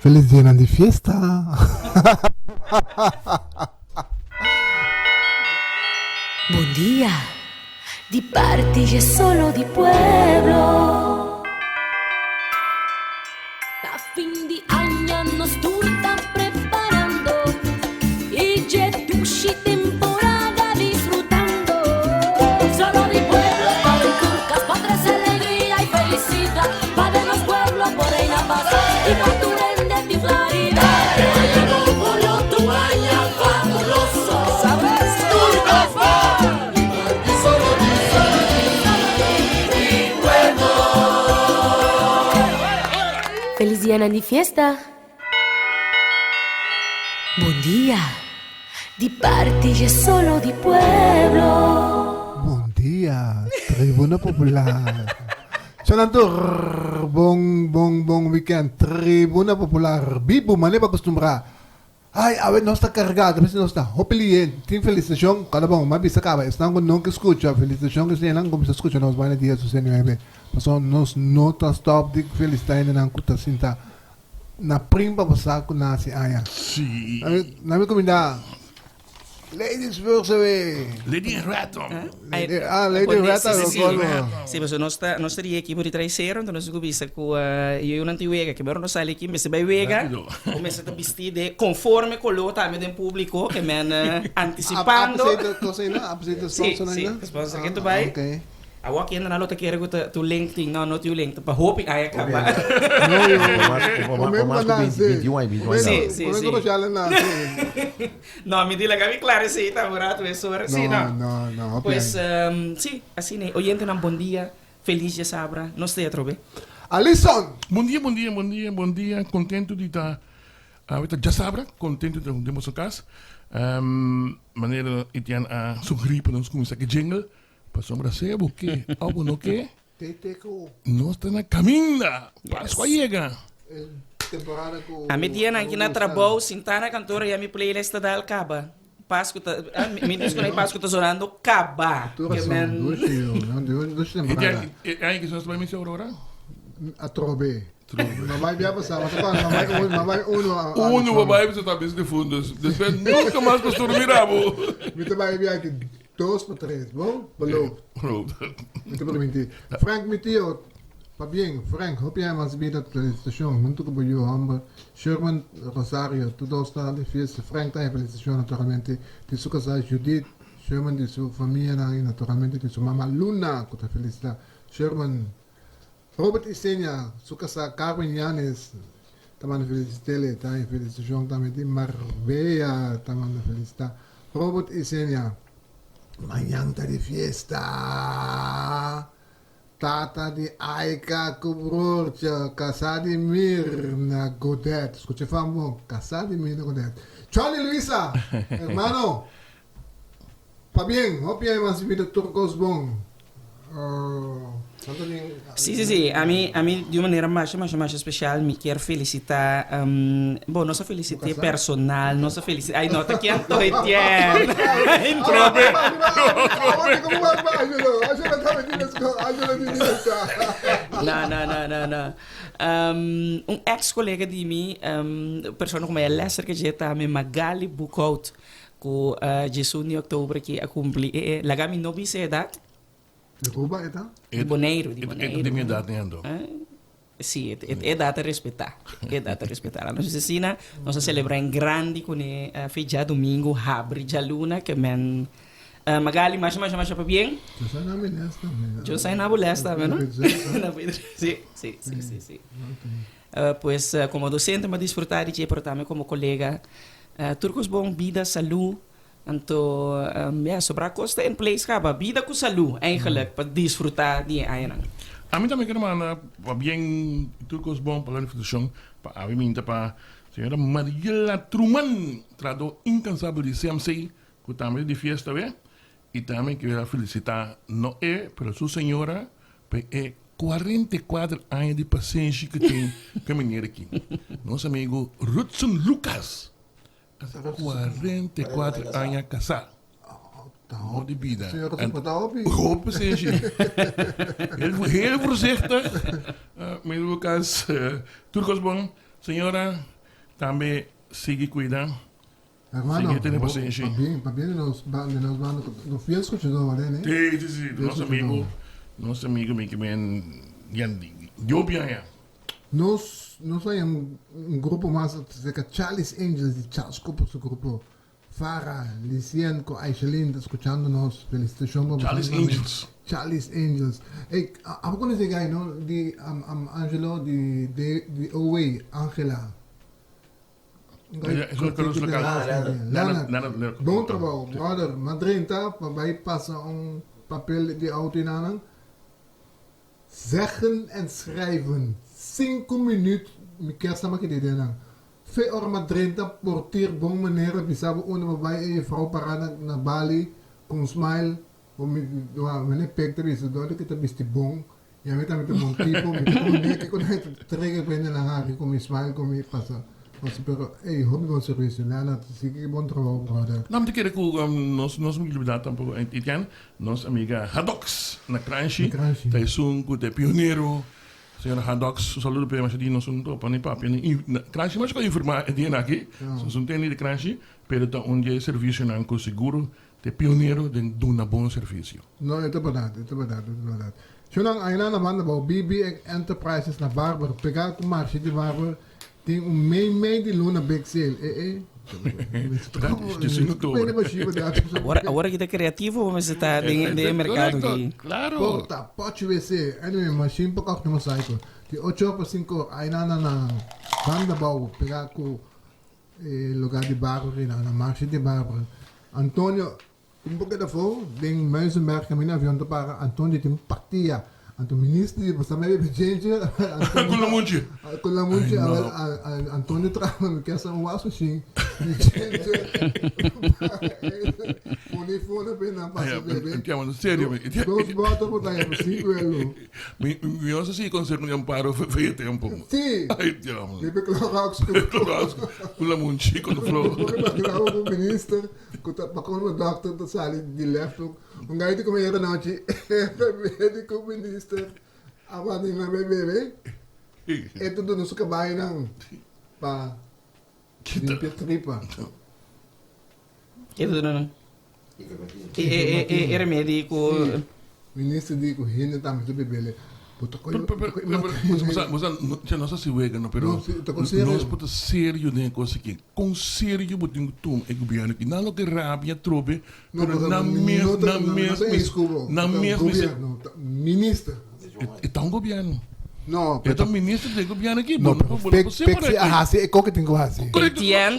Feliz día de fiesta. Buen día, di parti è solo di pueblo. A fin di año nos están preparando y ya tushi temporada disfrutando. Solo di pueblo, padres turcas, padres alegría y felicidad. Padre los pueblos por ahí na paz y naturende di Florida. Feliz día di fiesta. Buen día, di parti è solo di pueblo. Buen día, Tribuna Popular. Sonando bom weekend, Tribuna Popular. Bibo, maneira acostumbrar. Ai, a ver, não está carregado, mas não está. Hopefully, tem felicitação, cada bom, mas bisa acaba. Estão com nunca escuta, felicitação que se não como se escuta, nós vai na dia do CNB. Mas nós não está stop de felicitar não cuta sinta. Na prima passar com nasi aya. Sì. Na me comida. Ladies first away. Lady Ratton. Lady Rata, Sì, ma nostra aqui por traiceram, então nós começa com eu não tenho wega, que agora nós sai aqui, mas vai wega. Começa a vestir de conforme color tá meio público, que men antecipando. Sim, sponsor que tu vai. Okay. A walk in na lota quer tu LinkedIn, não tu link, para hoping aí acaba. Sim. Não, me diga que claro sim, tá morado isso, sim, não. Pues sim, assim né. Oyente um bom dia, feliz de sabra, nós te atrobe. Alisson. Bom dia. Contento de estar. Já sabra, contento de termos o caso. Maneira itian a suggerir para nós começar que jingle. Passamos a ser o quê? Algo no quê? Nós estamos na caminho. Páscoa chega. Temporada com... A medida aqui na trabalho, sentana cantora e a minha playlist da Alcaba. Páscoa tá... Me diz que Páscoa tá sonando Caba. Duas temporadas. E aí que nós vamos Aurora? A Trobe. Mamãe vai passar, mamãe Uno vai você tá de fundos. Depois nunca mais para dormir abo. Me também vai aqui 2 para 3, bom? Belou. Muito permitir. Frank Mitio, pa bien, Frank, hope jij mas bida felicitação, muito que boio hamba. Sherman Rosario, tudo está de fiesta. Frank tá felicitação naturalmente. De sua casa Judith, Sherman de sua família e naturalmente de sua mama Luna, que tá felicita. Sherman Robert Isenia, sua casa Carmen Yanes, também felicitele, tá felicitação também de Marbella, também felicita. Robert Isenia. Mañana de fiesta. Tata de Aika Kubrorcha, Casa de Mirna Godet. Escuche famo, Casa de Mirna Godet. Charlie Luisa, hermano. Pa bien, hope jij mas vida turcos bom. Sim. A mim de uma maneira mais especial, me quero felicitar. Bom, nossa felicidade personal, nossa felicidade. Ai, nota que estou entendendo. Não. Ex-colega de mim, pessoa como é Lester, que já está, Magali Bukout, que Jesus de outubro que a cumprir. Lagami não vi se data. De Cuba, então? De Boneiro. De minha idade, Nando. Sim, é data a respeitar. A nossa cena, nós celebramos em grande com a feijão domingo, abre a luna, que men... Magali, mais para bem? Eu saio na molesta, não? Sim. Pues, como docente, me desfrutar de portar-me como colega. Turcos bom, vida, saúde. Então, sobre a costa em place, acaba vida com saúde, eigenlijk, para desfrutar de aí. A mim também quero mandar para bem turcos bom para a instituição, para a mim para a senhora Mariela Truman, trado incansável de CMC, que também de fiesta, e também quero felicitar Noé, para sua senhora, para 44 anos de paciência que tem caminhar aqui. Nosso amigo Rudson Lucas. 44 anos casado. Não de vida. Senhora, você pode ouvir? Hoop, sim. Heel voorzichtig. Met Lucas, Turkos bom. Senhora, também sigue cuidando. Hermano, Sigue tendo paciência. para bien nos van no fiel escuchador, né? Sí. Nosso amigo, que vem, eu bem, Nós hay un grupo más, cerca Charlie's Angels, de Charles Cooper, su grupo. Farah, Licien, con Aishelin, escuchándonos. Felicitaciones. Charlie's Angels. Hey, I'm going to say, guy, no? Angelo, the Owe, Angela. Leonard. Bom trabalho, brother. Madrid, tá? Waarbij passa papel de auto in aan. Zeggen en schrijven. 5 minuten. Ik kan het niet doen. 2 uur Madrid, portier, bom meneer. Bisabo una babae e vrouw parada na Bali. Com smile. Wanneer pekter is het dood. Ik heb het bom. Ja, met een bom tipo. Ik kon het trekken binnen naar haar. Ik kom je smile, kom je passa. Pero, hey, hobby bom serviço, Leonard, sigue bom trabalho, brother. Não, me quero que nós me liberdade tampouco Etienne, nossa amiga Hadox na Crunchy, Taisun, que é pioneiro, senhora Hadox, saludo para mas de nós não topa nem papo, Crunchy, mas que informar Etienne aqui, não tem de Crunchy, pero tá onde é serviço não com seguro, é pioneiro de dar bom serviço. Não, é verdade. Senão, ainda na banda, BB Enterprises na Bárbara, pegar com marcha de Bárbara. Tem meio de luna big sale. Agora que está criativo, vamos estar de mercado aqui. Claro. Porta, pode ver. Anyway, machine para cá no mosaico. De 8 para 5, aí na banda bau, pegar com lugar de Bárbara, na marcha de Bárbara. Antônio, pouco da fora, tem Muizenberg, caminho avião para Antônio tem partia. Anto ministro di basta may gente con la munci Antonio Trama che sa un waso shin fone per na passa bebe andiamo serio dos votos por dai sì quello mi osa si conservo un amparo feio tempo sì ai diamo bebe Clorox con la munci con il flow con il ministro con il doctor da sali di left un gaito come era noci medico ministro awan din na bebe ito doon sa kabayan ng pa limpia tripa ito doon era médico ministro di ko hindi tama sa bebele puto ko não sei se wega não pero nós puto sério de coisa que com sério botinho tum e governo que não que rabia trobe pero na mesma ministro então governo no então ministro de governo aqui no pek ahasi e ko que tenho ahasi Etienne,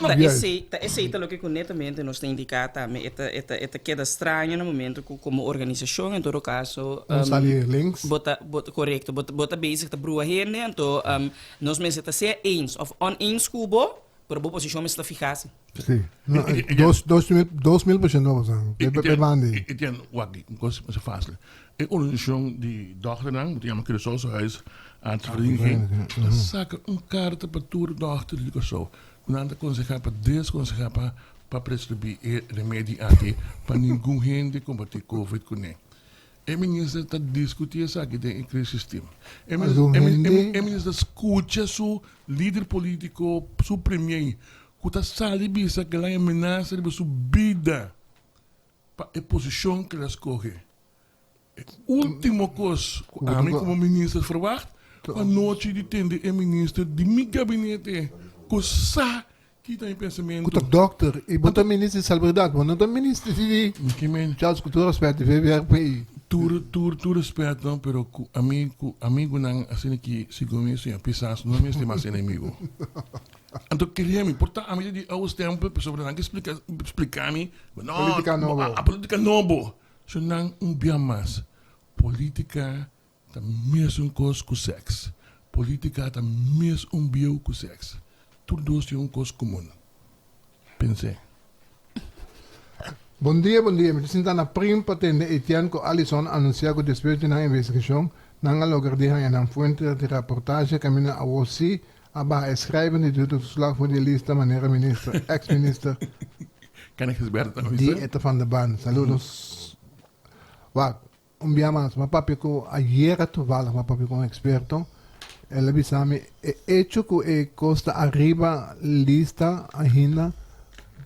aceita lo que netamente nos tem indicado também esta queda estranha no momento como organização em todo caso salir links correto bota basic da brua heen então nós mesmos está ser eens of oneens cubo por boa posição está ficasse sim 2000% não são bebandi Etienne wagi coisa mais fácil é organização de dochter dan moet je maar kunnen zo huis aan te verdienen dan saca carta para tour dochter de zo quando consegue para desconseguir para prescrever remédio aqui para ninguém gente combater covid com nem é ministro está discutir essa aqui tem crise sistema é ministro escuta seu líder político seu premier que está sali bisa que lá ameaça de sua vida para a posição que ela escolhe último coisa a mim como ministro verwacht a noite de tende é ministro de meu gabinete coisa que está em pensamento o doctor e bota ministro de salubridade não tem ministro de Charles Couture respeito VVRPI tu respeito não pero amigo não assim que se começa a pensar não é mesmo mais inimigo então queria me portar a mim de aos tempos sobre não explicar me não a política novo so não bem mais política tá mesmo coisa com sexo política tá mesmo bio com sexo tudo isso é coisa comum pensei Bom dia. Me sinta na prim patente Etienne com Alison anunciar que depois de uma investigação não há lugar de hangen aan fuente de reportage caminho a você a schrijven die doet verslag voor die lista meneer minister ex-minister kan ik gesbergen die ette van de baan saludos wat un día más ma papi ko ayer toevallig ma papi ko experto ela bisami hecho que costa arriba lista ainda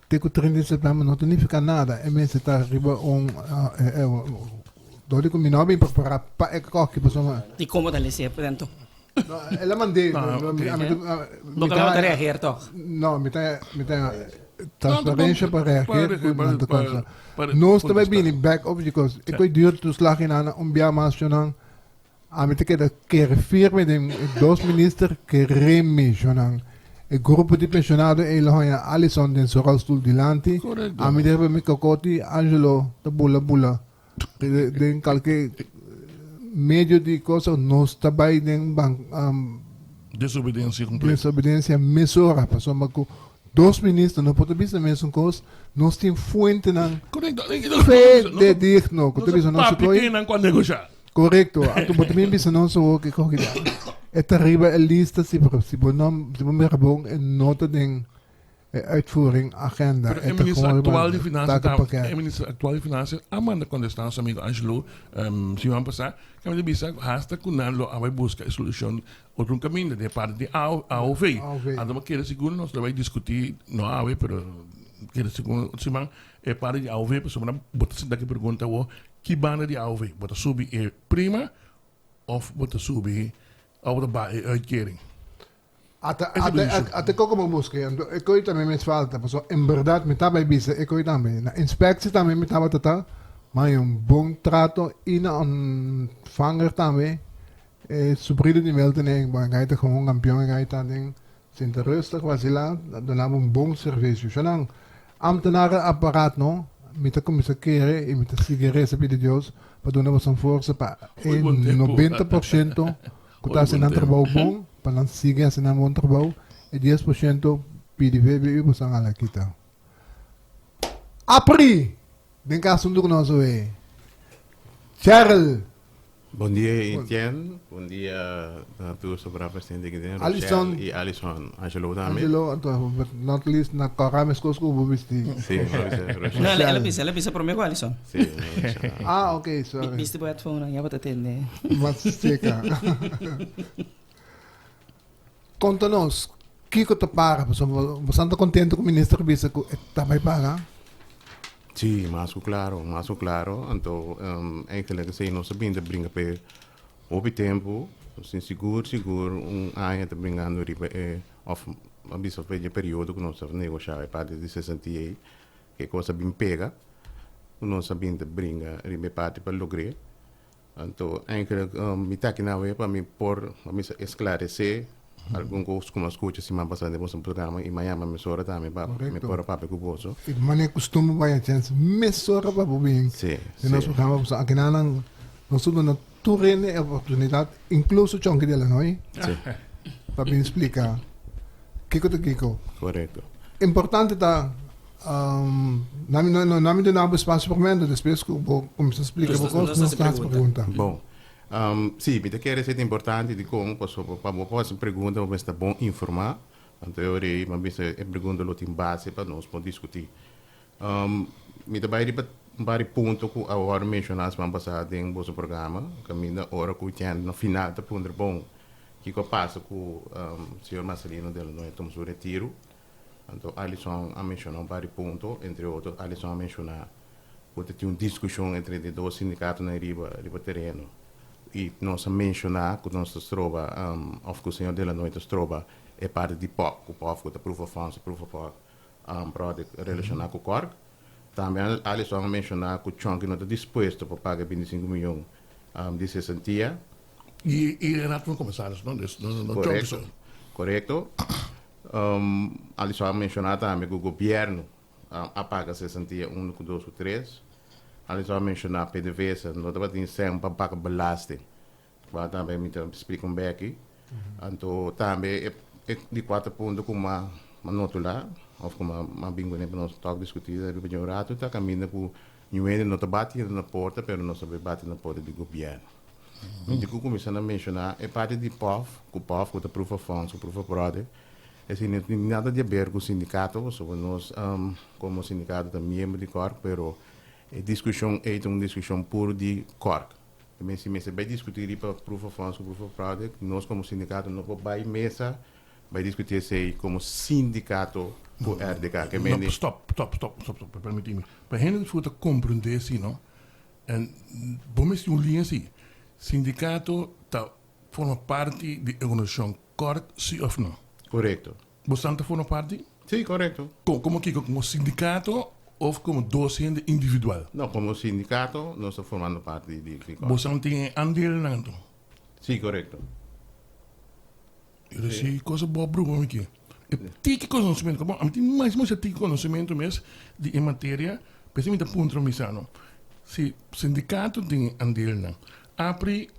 teco 30 de setembro não significa nada é mesmo está arriba dole com minobi para que pessoa Di como dali siya, portanto. ela mandei Não kailangan tayo reagir to. não me tem transparência para reagir com coisa nós também bem back of because ik weet duur toeslag in aan biar mas a mim que firme de dois ministros que remissionam o grupo de pensionados ele hoia Alison den rolstoel dilante a mim deve me cocoti Angelo da bula den qualquer meio de coisa nós também den desobediência mesura passou maco dois ministros não pode ser mesmo coisa nós temos fonte não fé de digno que tu não se pode correcto. Tu pode me dizer não só que corre. É terrível a lista se me bom é nota de uitvoering agenda. O ministro atual de Finanças, Amanda Condestans, amigo Angelo, se vamos passar, que me diz, hasta que não vai buscar a solução outro caminho de parte de AOV. Então, quero seguro nós vai discutir não AOV, pero quero seguro se man é parte de AOV, pessoa não bota se daqui pergunta o que bana de AOV, bota subir é prima of bota subir ou bota uitkering. Até como busca, eu coi também me falta, pessoal, em verdade me estava bisa, eu coi também, na inspecção também me estava tata, mas bom trato e na fanger também, suprido de mel também, bom, gaita como campeão, gaita também, sinta rustig, was lá, donava bom serviço, já não, ambtenaren apparaat no, met de keren e met de sigaretten bij de Dios, para donava uma força para 90% que está sendo trabalho bom, para não seguir sendo bom trabalho, e 10% PDV e você não quita. Apri, den caso do nosso é Charles. Bom dia, Etienne. Bom dia a todos os presidentes que têm. Alison e Alison. Angelo também. Angelo, not least na Corames Cosco Bubisti. Sim, Não, ela pisa por mim com Alison. Sim. Ok, sorry. Viste po headphone, ya bata atende. Mas seca. Conta-nos, Kiko te para, você está contente com o ministro Bisa que também paga? Sim, mais claro. Então, eigenlijk se não sabendo brincar para o tempo, sem seguro, ano está brincando riba of a bisa de período que nós negociar a parte de 68, que coisa bem pega, nós sabendo brincar riba parte para lograr. Então, eigenlijk me tá aqui na web para me por esclarecer algum coisa como escuta se man passando no programa e amanhã me sora também para me pôr papo com o bolso. E mané costume vai a chance me sora para bem. Sim. E nós programa aqui na nós tudo na turene a oportunidade incluso chonque dela não é? Sim. Para me explicar. Kiko. Correto. Importante tá nami do não espaço para mim depois como se explica por coisa não está pergunta. Bom. Sim, me quer ser importante de como posso perguntar, mas está bom informar. Então eu irei, mas é pergunta lo tem base para nós poder discutir. Me também vários pontos que a hora mencionar semana passada em nosso programa, que me na hora que tinha no final da ponto bom que passa com o senhor Marcelino dele não é tão seu retiro. Então Alison a mencionar vários pontos, entre outros Alison a mencionar que tinha uma discussão entre os dois sindicatos na riba terreno. E nós mencionar que nós trova, of que o senhor dela não trova, é parte de POC, o POC que proof of funds, proof of product relacionado com o CORG. Também Alison mencionar que o Chong não está disposto para pagar 25 milhões de cessantia. E era um comissário, não Correto. Alison mencionar também que o governo apaga cessantia 1, 2, 3. Alison mencionar PDVSA, não estava dizendo para pagar belasting. Mas também me explica bem aqui. Então, também, de 4 pontos, como uma nota lá, ou como uma bingo, para nós discutir, o rato está caminhando por não está batendo na porta, mas não sabe bater na porta do governo. Então, começando a mencionar, é parte de POF, que o POF, que é Proof of Funds, o Proof of Product, assim, não tem nada de ver com o sindicato, nós, como sindicato, também membro de CORC, mas a discussão é uma discussão pura de CORC. Mensen bij discutir para proof of funds, proof of product, nós como sindicato não vamos bij mesa, bij discutir sei como sindicato por RDK. Que No, stop. Permite-me. Para gente for te compreender, sim, não? En bom is um linha assim. Sindicato tá forma parte de organização correct, sim ou não? Correcto. Você não forma parte? Sí, correcto. Como que como sindicato of como docente individual? No, como sindicato, no está formando parte de Você não tem aandeel na então. Sí, correcto. Eu sei coisa boa bro aqui. E tique conhecimento, bom, a mim tem mais tique conhecimento mesmo de em matéria, principalmente ponto misano. Se sindicato tem aandeel na. Apri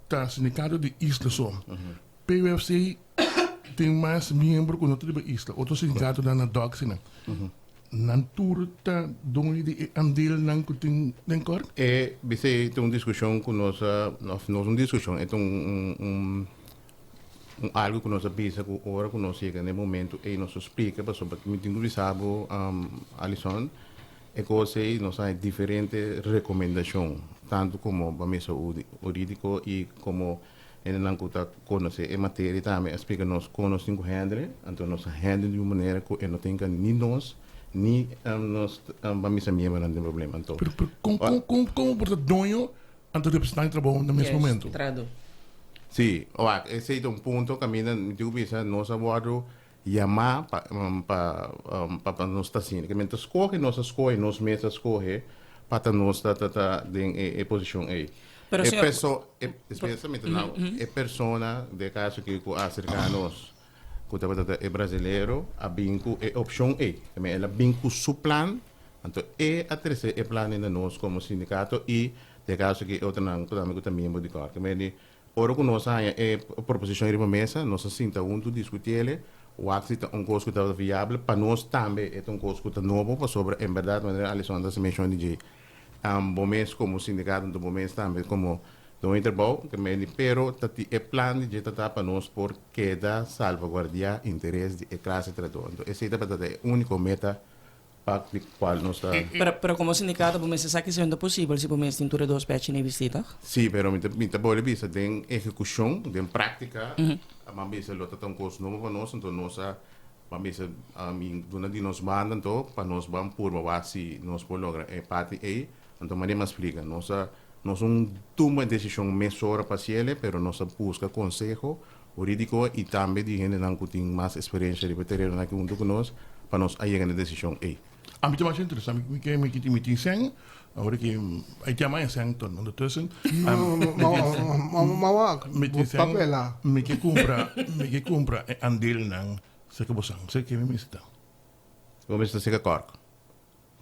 tá sindicato de Isla só. PUFC tem mais membro quando tu de Isla. Outro sindicato da na Doxina. Nantur tá doni de aandeel na que tem cor. E você tem uma discussão com nós, não uma discussão, é algo que nós pensa que agora que nós chega no momento e nós explica sobre o que nós sabe, Alison, é que você nós tem diferentes recomendações, tanto como a mesa jurídico e como não está conhecer a matéria também explica nós conhecem o handle, então nós handle de uma maneira que não tem nem nós ni nós vamos a membro não tem problema então. Como por donho anto representante trabalho no mesmo momento. Trado. Sim, esse é um ponto que a minha digo bisa nós agora chamar para nós estar assim, que nós escolhe nós mesmos escolhe para nós estar em posição A. Pero Especialmente não, é persona de caso que acerca nós que é brasileiro, a binco é opção A, também ela binco su plan, então é a terceira plano de nós como sindicato e de caso que eu também membro de cor, que ora que nós é proposição de mesa, nós sinta junto discutir ele, o axis é coisa que está viável para nós também é coisa que está novo para sobre em verdade maneira Alessandra se mencionou de bom mês como sindicato do bom mês também como do interbou que me pero tati é plano de tratar para nós por queda salvaguardiar interesse de classe trabalhadora. Então esse é a única meta para qual nós está. Pero como sindicato, bom mês sabe que sendo possível se bom mês tem tudo dois patches nem visita? Sim, pero me pode visa tem execução, tem prática, a mambisa lota tão curso novo para nós, então nós mambisa durante nós mandam então para nós vamos por uma se nós por lograr é parte aí, então maneira explica nós toma decisão mesura para ele, pero nós busca conselho jurídico e também de gente que tem mais experiência de veterano aqui junto com nós para nós chegar na decisão aí. A mim também é interessante, me tem sem, agora que aí tem mais sem ton ondertussen. Papela. Me que compra aandeel nang sa kabusang, sa que me mista. Vamos estar seca corco.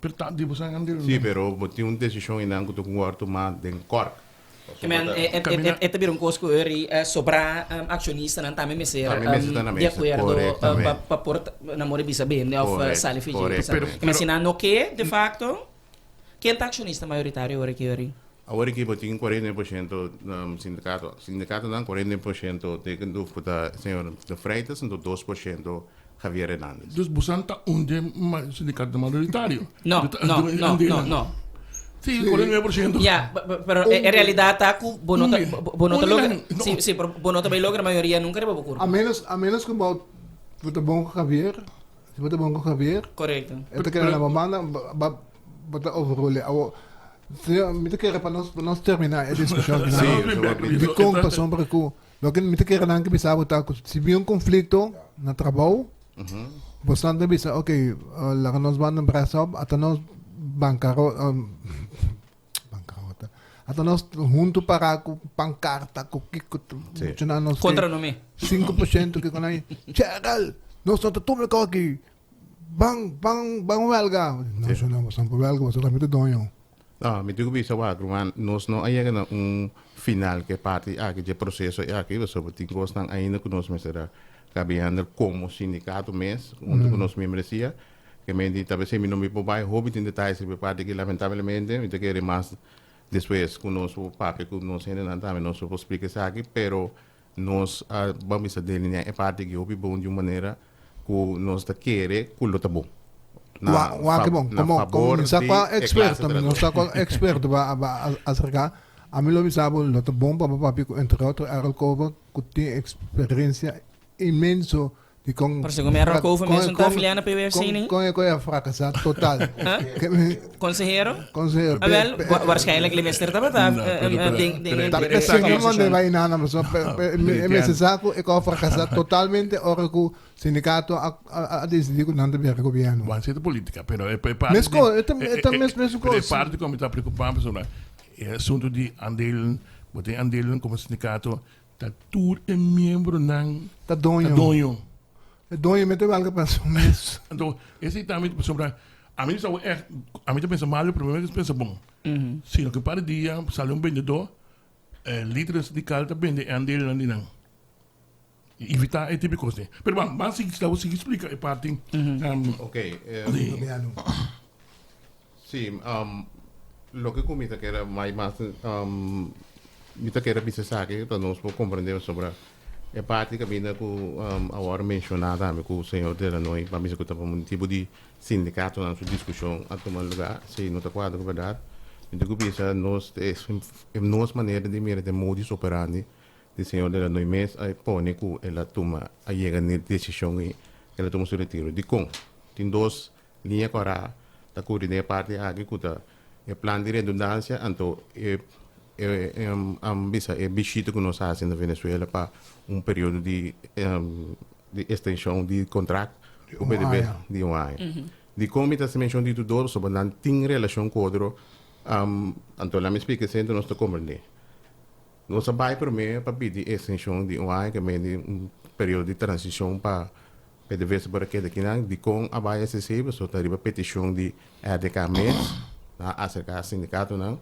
Pero tá de busang aandeel. Sim, pero tem uma decisão em que tu quarto mais de corco. É também coisa que eu sobra acionista não também me ser de acordo para por namoro bisa bem, né, of sali fiji. Mas se não que de facto quem é acionista maioritário agora que agora que tem 40% sindicato não 40% de que senhor de Freitas e 2% Javier Hernandez. Dus busang tá onde sindicato majoritário. Não. Sim, 49%. Ya, pero en realidad está con bonota logra. Sí, pero bonota vai logra a maioria nunca vai ocurrir. A menos que você bom com Javier, se você bom com Javier. Correcto. Esta que na mamana bota overrule. Me te quero para nós terminar a discussão final. De como passou para que lo que me te quero não que pensava tá se vi conflito na trabalho. Você não bisa, okay, lá que nós vamos braço, até nós bancarrota. Até nós junto para com pancarta, com Kiko, contra nome. 5% que com aí. Chegal, nós estamos tudo aqui. Bang huelga. Nós não vamos huelga, nós estamos dono. Não, me digo bisa wa, nós não aí é final que parte aqui de processo aqui, sobre tem gostam ainda que nós mesera cabeando como sindicato mês, junto com nós membresia, que me diz talvez se me não me pobai hobby tem detalhes sobre parte que lamentavelmente me te quer mais depois conosco o papel que nós ainda também nós vamos explicar isso aqui, pero nós vamos a delinear a parte que hobby bom de uma maneira que nós está querer que lo tá bom. Que bom, como está com expert também, nós está com expert para acercar A mí lo mismo, lo te bomba, papi, entre otros, Aralcova, que tiene experiencia inmenso. Por eso me arrancou van mensen tafeliana PWFC niet? Kon je fracasar total. Consejero? Consejero. Wel, waarschijnlijk luister dat wat Señor, donde va nada más. Ese saco, ik al fracasar totalmente, ahora que sindicato a decidir que no debe gobierno. Vai ser política, pero é parte como está preocupado sobre é assunto de andelen, botem andelen como sindicato, tá tudo é membro não Tá donho. Donho met welke persoon is. Então, esse também sobre a mim só é a mim pensa mal, o problema é que pensa bom. Se no que para dia sale um vendedor, líder sindical tá vende andelen ali não. Evitar é tipo de coisa. Pero mas se explica é parte. Ok. Sim, lo que comita que era mais mita que era bisa que para nós compreender sobre a parte que vinda com agora mencionada com o senhor dela nós para mim que estava um tipo de sindicato na sua discussão a tomar lugar se não está quadro verdade então que bisa nós é nossa maneira de mirar de modus operandi de senhor dela nós mês aí põe que ela toma a chega na decisão e ela toma seu retiro de com tem duas linhas para da coordenar parte aqui que tá é plano de redundância então bisa é bichito que nós fazemos na Venezuela para período de extensão de contrato o PDB de um ano. De como está se mencionando de tudo sobre não tem relação com outro então lá me explica sempre nós estamos compreendendo. Nós vai primeiro para pedir extensão de um ano que é período de transição para PDB para que daqui não de com a vai acessível só tá riba petição de RDK mês acerca do sindicato não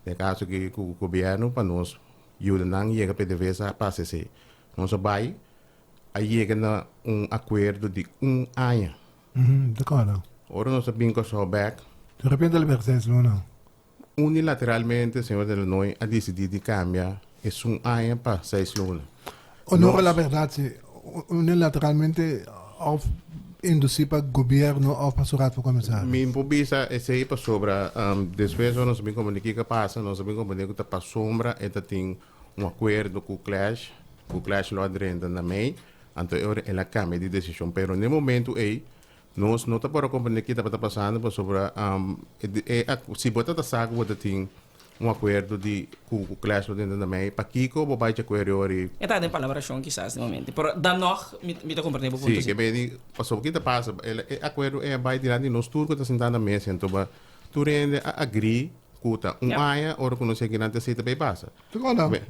de caso que o governo para nós ajuda não chega PDVSA para CC nós vai aí chega na acordo de ano De acordo. ora nós sabemos que back De repente ele percebe não. Unilateralmente o senhor de Illinois a decidir de cambiar es ano para 6 lunas. O no la verdad si unilateralmente of induzir para governo of para surat para começar. Mi improvisa esse aí para sobra depois nós sabemos como que passa nós sabemos como que está para sombra e tem acordo com o Clash lo adrenda na MEI, então ela cambia de decisão, pero no momento aí nós não está para compreender que está passando sobre se você está saco você tem acordo de com o Clash lo adrenda na MEI, para Kiko você vai acordo ori. Está em palavras quizás no momento, pero dan nog me compreender por Sim, que bem passou que está passa, acordo é vai tirar de nós tudo que está sentado na mesa, então tu rende agree kuta aya ora que não sei que não te bem passa. De verdade,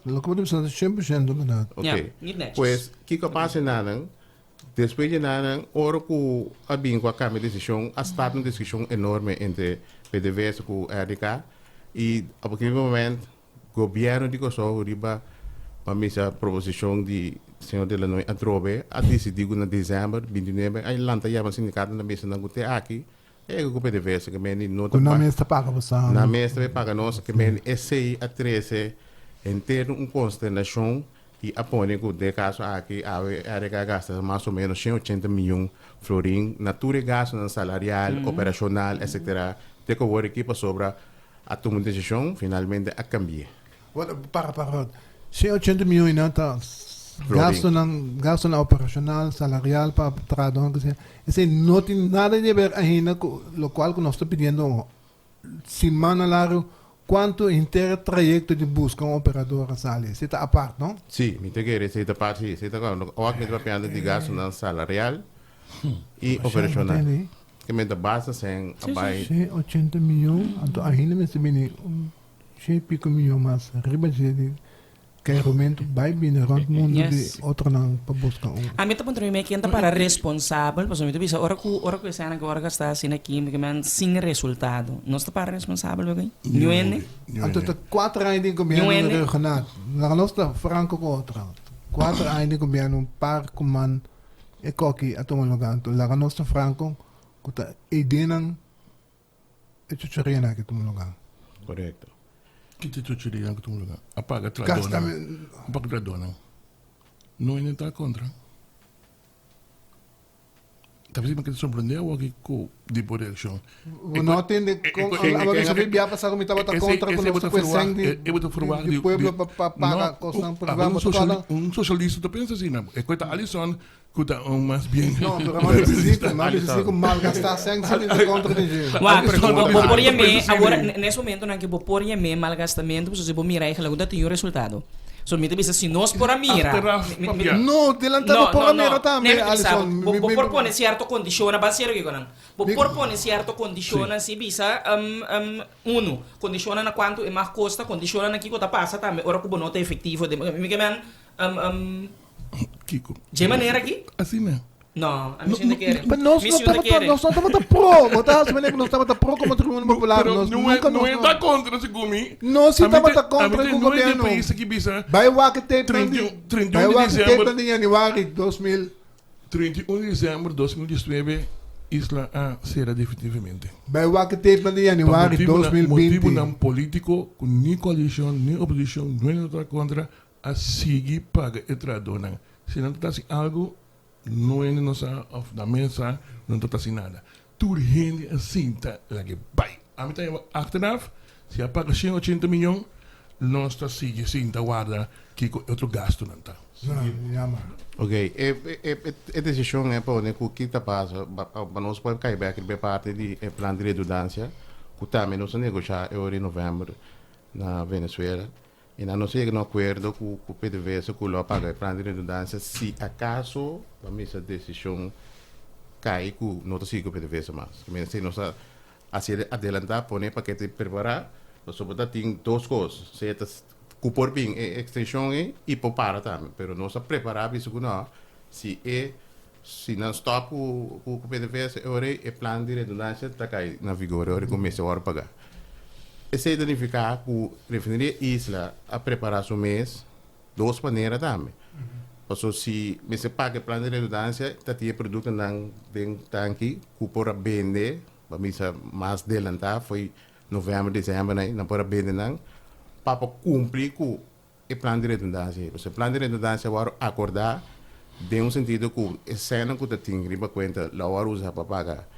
lo que podemos fazer 100% verdade. Ok. Pues, que passa nada, depois de nada, ora que a bem com a Câmara de Decisão, a estado uma discussão enorme entre PDVSA e a RDK, e a aquele momento, o governo de Kosovo, riba, a missa proposição de senhor de Illinois a Trobe, a decidir na dezembro, 29, a Ilanta ia o sindicato na mesa na Gute aqui, e o PDVSA que meni nota na mesa paga você. Na mesa paga nós que meni esse a 13 inteiro consternação e apone que de caso aqui a RDK gasta mais ou menos 180 milhões florim, natura gasto na salarial, operacional, etc. De que o equipa sobra a tomar decisão, finalmente a cambiar. Para. 180 milhões não tá gasto na operacional, salarial para trabalhar, esse não tem nada de ver ainda com o qual nós estamos pedindo semana largo quanto inteiro trajeto de busca operador sale. Você está a parte, não? Sim, me te quer essa parte, você está com o que me de gasto na salarial e operacional. Que me da base sem abai 180 milhões, então ainda me se bem 100 pico milhões mais, riba de que argumento vai vir rond mundo de outro não para buscar a mim tá ponto me que anda para responsável, pois me bisa ora que essa agora está assim aqui, me que sem resultado. Nós tá para responsável alguém? Nuene? Então tá 4 anos de governo regional. Na nossa franco com outra. 4 anos de governo par comando e coqui a tomar lugar. Então la nossa franco que tá edenang e chucharia na que tomar lugar. Correto. Que te chucharia na que tomar lugar? Apaga tradona. Apaga tradona. Não está contra. talvez me surpreendeu aqui com de proteção. Não tem de agora se via passar como estava contra quando você foi sangue. Eu vou falar de pueblo para costar para um socialista pensa assim, não. É coisa Alisson kuta mais bem. Não, mas necessito malgastar sangue se ele contra de jeito. Vou pôr agora nesse momento não que vou pôr malgastamento, você vou mirar e ela tem o resultado. So mi bisa si nos por a mira. No, dilantado por a mira também, Alisson. Vou propone certo condizione, baseiro que conan. Vou propone certo condizione si bisa uno, condizione na quanto e mais costa, condizione na que passa também. Ora que nota efetivo de mi que man Kiko. De maneira aqui? Assim mesmo. No, a missão de querer. Mas nós não estamos a pro, botas, mas nós estamos a pro como tribunal popular. Nós nunca não é da contra esse gumi. Nós estamos a contra o governo. Vai o que tem 31 de januário 2000. 31 de dezembro de 2019 isla a será definitivamente. Vai o que tem de januário 2020. Motivo não político, com nem coalição, nem oposição, nem outra contra, a seguir paga e tradona. Se não está assim algo não é nossa na mesa, não está assim nada. Tudo rende assim, tá lá que vai. A mim tem achteraf, se apaga 180 milhões, nós está seguindo assim, tá guarda que outro gasto não está. Ok, a decisão é para o que está passando, para nós pode cair aqui para parte de plano de redundância, que também nós negociar em novembro na Venezuela. E não chega no acordo com o PDVSA que o paga o plano de redundância se acaso a missa decisão cai com não siga o PDVSA mais. Se nós assim adelantar, pôr paquete preparar, nós só tem duas coisas. Se o por bem extensão e por para também, mas nós preparar isso que não se não stop o PDVSA, o plano de redundância está cai na vigor, o começa a pagar. Esse significa que a refineria Isla a preparar seu mês de duas maneiras também. Porque se você paga o plano de redundância, tem produto dentro do tanque que para vender, para mais adelantar, foi novembro, dezembro, não para vender, para cumprir com o plano de redundância. Porque o plano de redundância vai acordar, de sentido que a cena que tem que conta, lá vai usar para pagar.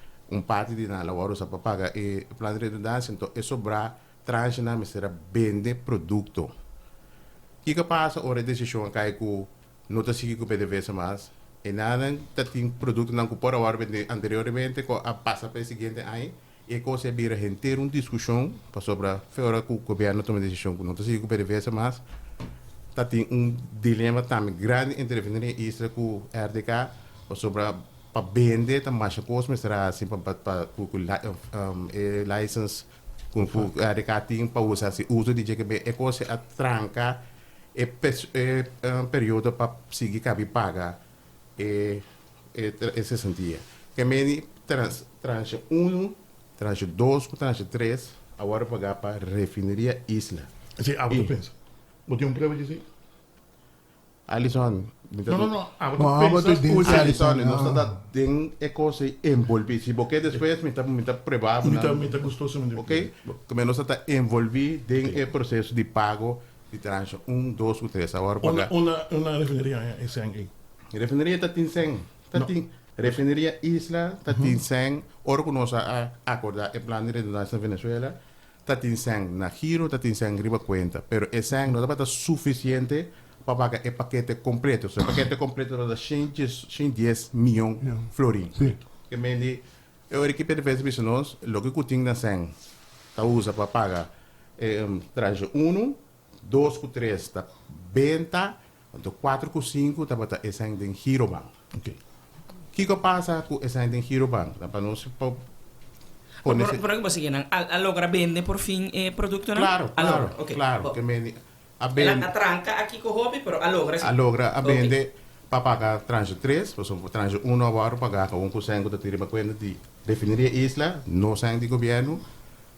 Parte de nada, agora usa para pagar e o plano de redundância, então é sobrar tranche na será vender produto. O que passa agora a decisão cai com não está seguindo o PDVSA mais e nada tem produto não que por agora vender anteriormente com a passa para o seguinte aí e coisa vira ter uma discussão para sobre fora que o governo toma decisão que não está seguindo o PDVSA mais tem dilema também grande entre a refineria Isla com o RDK sobre para vender também mais coisa, mas será assim para license com a recatinho para usar se uso de GKB é coisa a trancar período para seguir cabe pagar esse sentido. Que me tranche 1, tranche 2, tranche 3 agora pagar para refineria Isla. Sim, a você pensa. Você um prova dizer? Alisson, não. Alisson, nós está tem coisa envolvida. Se porque depois me está preparado, me está gostoso, ok? Como nós está envolvido em processo de pago de tranche 1, 2, 3 agora pagar. Uma refineria é sangue. Refineria está tem 100, refineria Isla está tem 100. Ora que nós acordar o plano de redundância na Venezuela está tem 100 na giro, está tem 100 riba conta, pero é 100 não está suficiente para pagar o paquete completo. O paquete completo é 110 milhões de florins. Que me diz, a equipe de vezes nós, o que tem na 100, está usa para pagar traje 1, 2 com 3 está 20, 4 com 5 está para essa em Girobank. O que passa com essa em Girobank? Para nós por que você quer? A logra vender por fim produto, não? Claro. Que me a tranca aqui com o hobby, pero a logra a vender para pagar tranche 3, por exemplo, tranche 1 agora pagar com 1% da tira conta de refineria Isla, não sai de governo,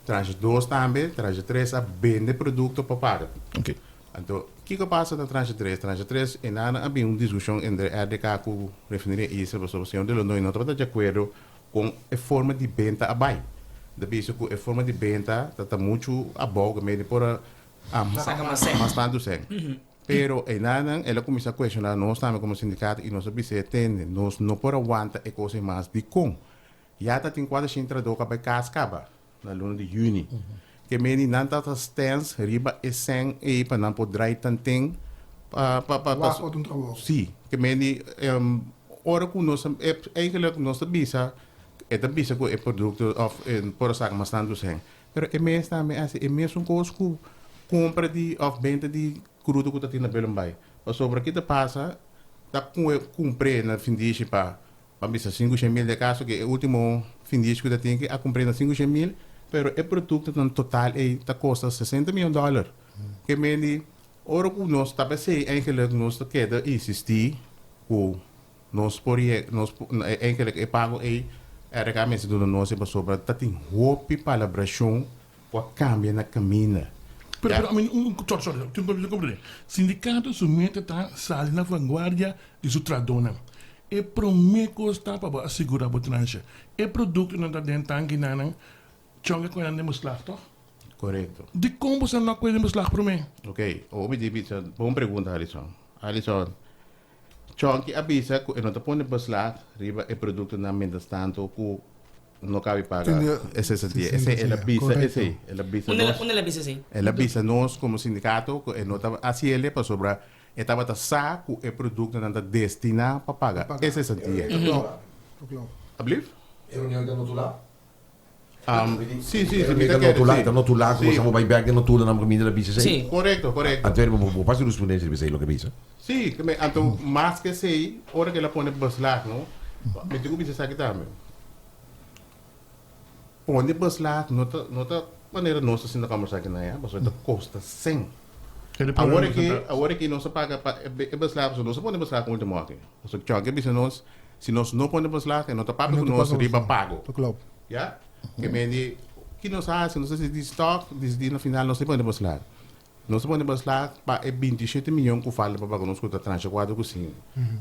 tranche 2 também, tranche 3 a vender produto para pagar. Então, o que passa na tranche 3? Tranche 3 é nada, havia uma discussão entre a RDK com a refineria Isla, por exemplo, o senhor de Londres não está de acordo com a forma de venda abaixo. Depois, a forma de venda está muito abaixo, meio por bastante 100. Pero enanang, ela começa a questionar nós também como sindicato e nós observamos, nós não por aguanta e coisa mais de com. Já tá tem quase gente traduz para cascaba na luna de junho. Que meni nanta ta stands riba eseng e para não poder tanting Wacht wat een trabajo. sim, que meni ora que nós eigenlijk nós visa é visa que é produto of por sacar mas tanto sem. Pero é mesmo também assim, é mesmo um coisa que compra de of venda de crudo que tá tendo pelo bai. Mas sobre que te passa, tá cumprir na fim de para bisa 500.000 de caso que é o último fim de que tá tem que a cumprir na 500.000, pero é produto no total é tá custa $60 million. Que meni ora que nós tá pensei eigenlijk nós tá queda insistir o nós poria nós eigenlijk é pago é realmente do nosso para sobre tá tem hope palabração para cambiar na caminho. Pero, I mean, sorry, comprende. Sindicato submete tá sali na vanguardia de sua tradona. E promeco está para assegurar a tranche. E produto não tá dentro tanque nanang. Chonga com ande muslag toch? Correto. De como se não coisa muslag para mim? Ok, boa pergunta, Alisson. Alisson, chonki avisa que não tá pondo beslag riba é produto na mendas tanto que não cabe pagar. Esse é ela avisa, Onde la bisa sim? ela avisa nós como sindicato que não tá assim ele para sobrar estava tá saco é produto não tá destinado para pagar. Esse é dia. Klopt. Alsjeblieft? Reunião da Notula? Sim, Da Notula, começamos a ir da Notula na comida da Bisa. Sim. Correto. Até vou passar os ponentes de Bisa, lo que Bisa. Sim, então mais que sei, hora que ela põe beslag, não? Me digo bisa sakit também. Põe beslag, nota maneira nossa assim na conversa aqui na é, mas это custa 100. Agora que não se paga para beslag, não se põe beslag muito mais aqui. Então tchau, que bisa nós, se nós não põe beslag, não tá pago nós riba pago. Klopt. Ja? Que meni que nós faz, não sei se de stock, desde no final não se põe beslag. Não se põe beslag para 27 milhões que fala para pagar nós com a tranche 4 cozinha.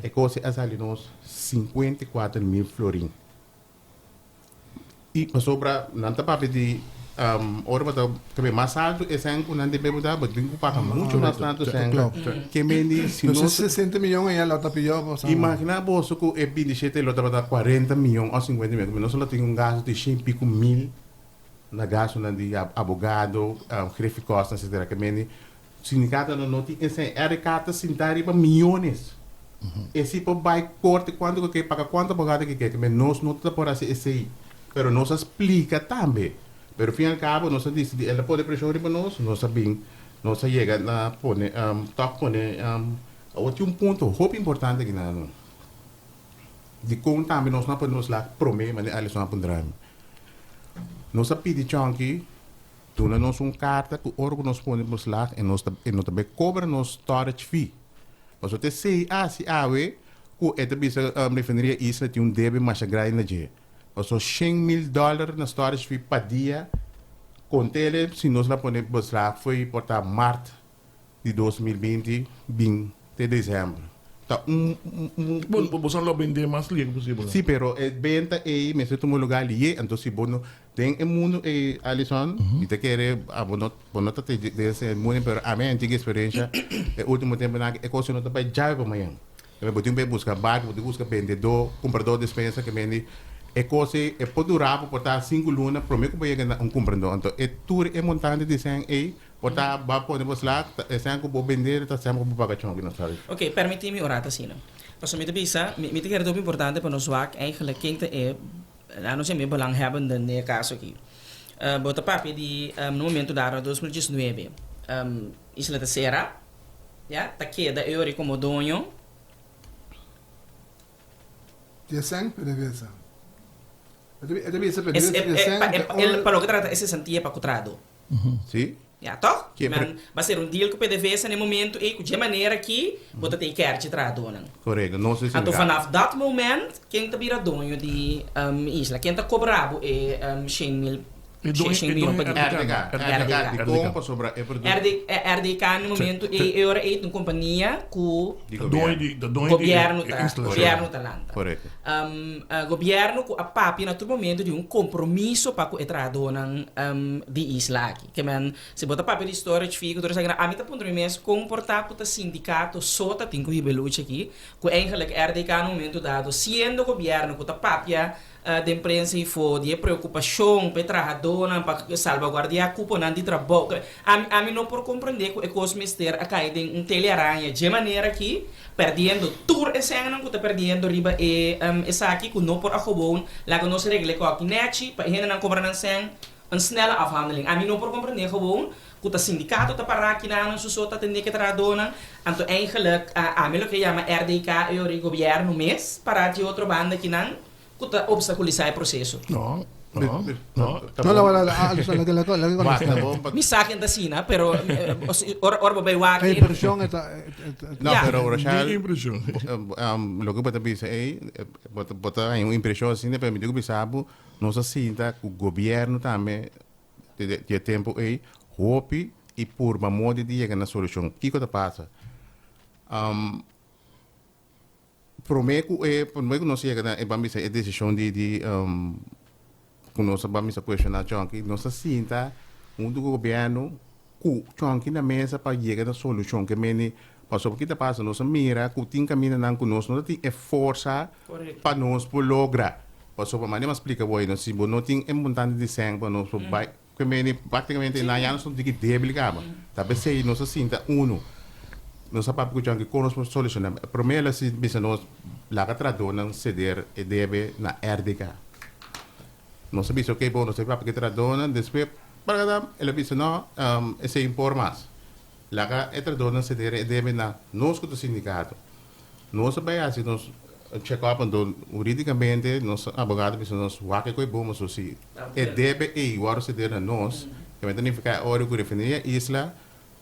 É coisa é ali nós 54 mil florim. E para sobra não tá para pedir ora para que mais alto é sem que não deve mudar, mas tem que pagar muito mais tanto sem. Que meni se Dus nós 60 miljoen en jij laat dat bij jou. imagina vos que é 27 e outra para 40 milhões ou 50 milhões, nós só tem gasto de 100 pico mil na gasto de abogado, chefe costa, etc. Que meni sindicato não tem esse arrecata sintari para milhões. Esse para vai corte quanto que paga quanto abogado que quer, que nós não tá por assim esse, pero nós explica também. Pero fim al cabo nós diz, ela pode pressão para nós sabemos, nós chega na pone top pone outro ponto, hope importante que não. De como também nós não podemos lá prometer, mas eles não podem. Nós pedimos chonki, tu não nos carta que ora que nós podemos lá e nós também cobra nos storage fee. Mas você sei se awe que é também refineria isso tem débito mais grande na dia. Mas $100,000 na storage fee para dia. Com ele, se nós lá podemos lá foi portar março de 2020, de dezembro. Tá Você não vender mais liga possível. sim, pero venta aí, mas tu lugar ali, então se bono tem um mundo Alisson, e te quer bono tá desse mundo, pero a minha antiga experiência, o último tempo na é coisa não tá para já para amanhã. Eu vou ter que buscar barco, vou ter que buscar vendedor, comprador de dispensa que vende é coisa é pode durar por estar 5 lunas, prometo que vai ganhar comprador. Então é tudo é montante de sem aí, por estar vai podemos lá, é sem que vou vender, tá sempre vou pagar chão que não sabe. Ok, permite-me orar assim. Pas met de bisa, met de keer importante para nós vaak eigenlijk quinta é, não sei me belanghebbende nesse caso aqui. Bota papi di no momento da 2019, Isla Terceira, ja, tá queda eu como dono. Je zegt PDVSA. PDVSA. Para o que trata esse sentia para cutrado. Sim? Ja, toch? Vai ser dial com o PDVSA no momento e de maneira que você tem que registrar dona. Correto, não sei se então vanaf dat moment quem tá vira dono de isla, quem tá cobrado é $100,000 Xing minum pag RDK, di compa sobre e produto. RDK no momento é uma companhia que Da governo instalação. talanta. Correto. Governo com a papi no momento de compromisso para o entrado de isla aqui. Que men se bota papi de storage fee, que a mim tá ponto mês comportar com o sindicato sota tem que rebeluche aqui, que eigenlijk RDK no momento dado, sendo governo com a papia de imprensa e for de preocupação para trabalhador para salvaguardar a culpa não de trabalho. A mim não por compreender que o cosmister a cair em telearanha de maneira que perdendo tour esse ano que está perdendo riba essa aqui que não por a gewoon lá que não se regle com aqui net para gente não cobrar não sem een snelle afhandeling. A mim não por compreender gewoon que o sindicato está para aqui na sota tem que trabalhar então eigenlijk a mim o que chama RDK é o governo mês para de outra banda que não kuta obstaculizar o processo. No. No, wala. Alos na lagi ko. Basta bom. Mi sa akin da sina, pero or babay Ay, waki. impresyon ito. No, Yeah. pero Rochelle, Ninguém impressão. lo que bota bisa bota uma impressão assim, né, para mim digo bisabo, nossa sinta o governo também de tempo aí, hope e por uma moda de chegar na solução. Que coisa passa? Prometo não se chega na bambisa a decisão de nossa bambisa questionar chonki, nossa sinta do governo ku chonki na mesa para chegar na solução que meni passou que passa nossa mira ku tin caminho não conosco não tem força para nós por lograr passou para maneira explica boy não se não tem importante de sangue para nós vai que meni praticamente na anos não tem que debiligar tá pensei nossa sinta nós sabemos que o conosco solucionar primeiro se bisa nós lá que traduz não ceder e deve na RDK nós sabemos que bom nós sabemos que traduz depois para cada ele bisa não esse informas lá que traduz não ceder e deve na nós que o sindicato nós sabemos assim nós check up então juridicamente nós advogado bisa nós o que é bom mas assim e deve e o ceder na nós que vai ter que ficar hora que definir isla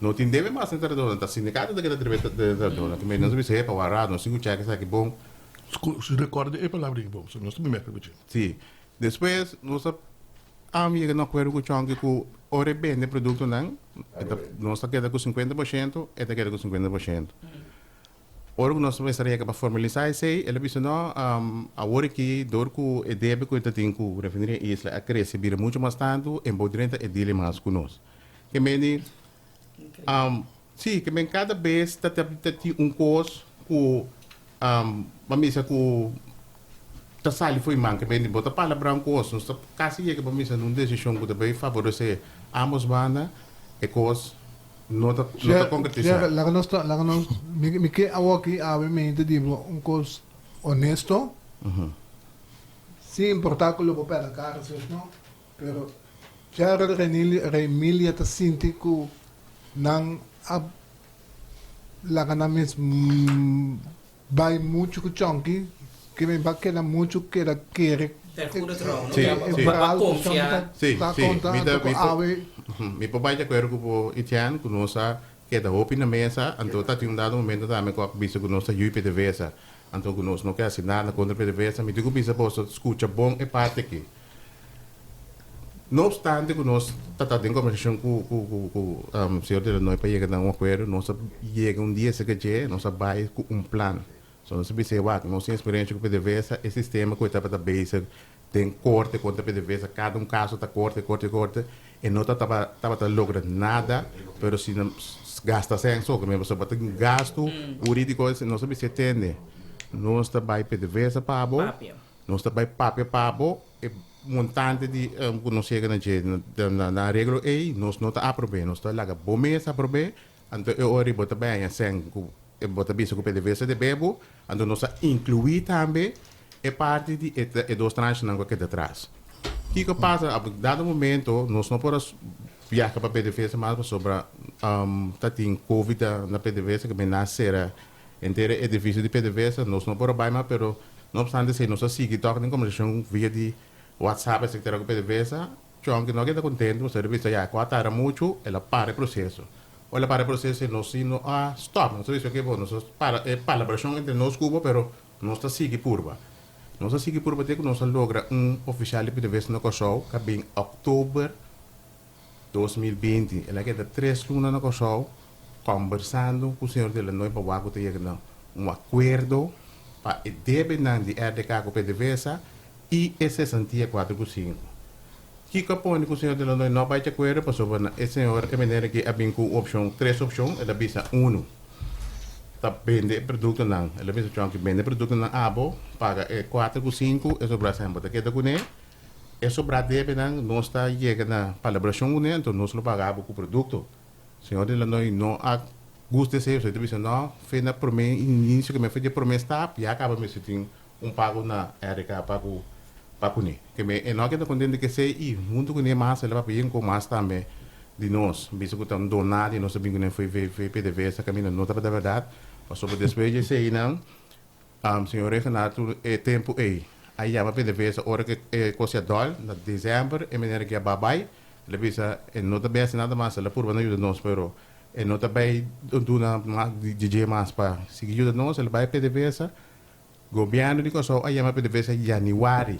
não tem deve mais entrar dona, tá sindicato daquela entrevista da dona, que não sabe se é para varado, não sei o que é que bom. Se recorda é palavra que bom, nós estamos bem para você. Sim. Depois, nós amiga não quero que o chão que o ore vende produto não, nós queda com 50%, esta queda com 50%. Ora nós vamos estar para formalizar isso aí, ele disse não, a hora que dor com e deve que eu tenho que referir isso, a crescer vira muito mais tanto, embodrenta e dele mais conosco. Que meni sim, que bem cada vez tem curso que vamos dizer que tá sali foi manca bem de botar palavra curso, nós quase chega para mim numa decisão que também favorece ambos bandas e coisa não tá concretizar. La que nos me que awaki mente digo curso honesto. Sim, importar que lo para cara, não? Pero já Remilia tá sintico nang la ganamis vai muito com chonki que me vai que muito que era querer mi papai já quero que o itian que nossa que da hopi na mesa então tá um dado momento também com a bisa que nossa UPDVSA então que nós não quer assinar na contra PDVSA me digo bisa posso escuta bom e parte aqui. No obstante, que nós estamos em conversação com o senhor de nós para chegar a um acordo, nós chega dia seguinte, nós vai com plano. Então, nós sabemos que nós temos experiência com o PDVSA, esse sistema que está para base tem corte contra o PDVSA, cada caso está corte, e não está logrando nada, mas se não gasta sem só, que mesmo se bota gasto jurídico, nós sabemos que atende. Nós está para PDVSA para nós está para papel para montante de não chega na regra aí nós não está aprovando nós está lá bom mês aprovando então eu ori bota bem assim bota bicho com PDVSA de bebo então nós incluir também é parte de dos tranches não que atrás que passa a dado momento nós não podemos viajar para PDVSA mas sobre tá tem covid na PDVSA que bem nascer inteiro edifício de PDVSA nós não podemos mais pero não obstante se nós seguir toca em conversação via de WhatsApp, se terá que PDVSA, John que não está contente, o serviço já quatro muito, ela para o processo. Ou ela para o processo e nós não stop, não sei se é que bom, nós para a colaboração entre nós cubo, pero nós está sigue curva. Nós assim que por bater que nós logra oficial de PDVSA no Kosovo, que em outubro 2020, ela que 3 lunas no Kosovo, conversando com o senhor de Illinois para o ter acordo para o débito de RDK com o PDVSA e esse 64,5. Que capone com o senhor de Illinois não vai te acordo, para sobre esse senhor é maneira que a bem com opção 3 opções, ela visa 1. Tá vende produto não, ela visa que vende produto não abo, paga 4,5, é sobre a sempre que da cune. É sobre a débito não está chegando na palabração cune, então nós não pagamos com o produto. Senhor de Illinois não há gosto de ser, você disse não, fez na promessa início que me fez de promessa e acaba me sentindo pago na RK para cune. Que me é não que tá contente que sei e muito cune mais ela vai com mais também de nós, visto que estamos donado e nós sabemos que não foi PDV essa caminho não tá para verdade, mas sobre depois de sei não, senhor Renato é tempo aí a PDV essa hora que coisa dólar na dezembro é maneira que a babai le bisa não tá bem nada mais ela por não ajuda nós pero não tá bem do na DJ mais para seguir ajuda nós ela vai PDV essa governo de Kosovo aí a PDV essa januário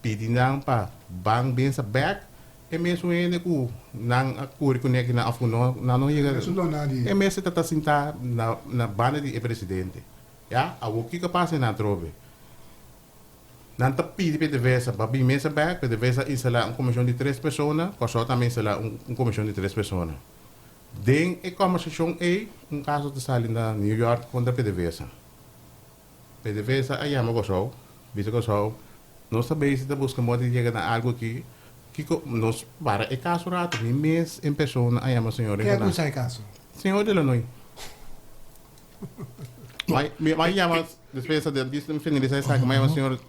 pedindo para bank bem sa back é mesmo ele que não acordo com ele na afuno não chega é mesmo tá sentar na banda de presidente já a o que passa na trove não tá pedindo PDVSA para bem mesa back PDVSA instala comissão de 3 pessoas Kosovo também instala comissão de 3 pessoas den a conversação caso de sair na New York contra PDVSA aí a Kosovo visto Kosovo nós também se busca modo de chegar a algo aqui que nós para é caso rato mês em pessoa aí a senhora que é que sai caso senhor de Illinois mas chama despesa de disso finalizar essa mas o senhor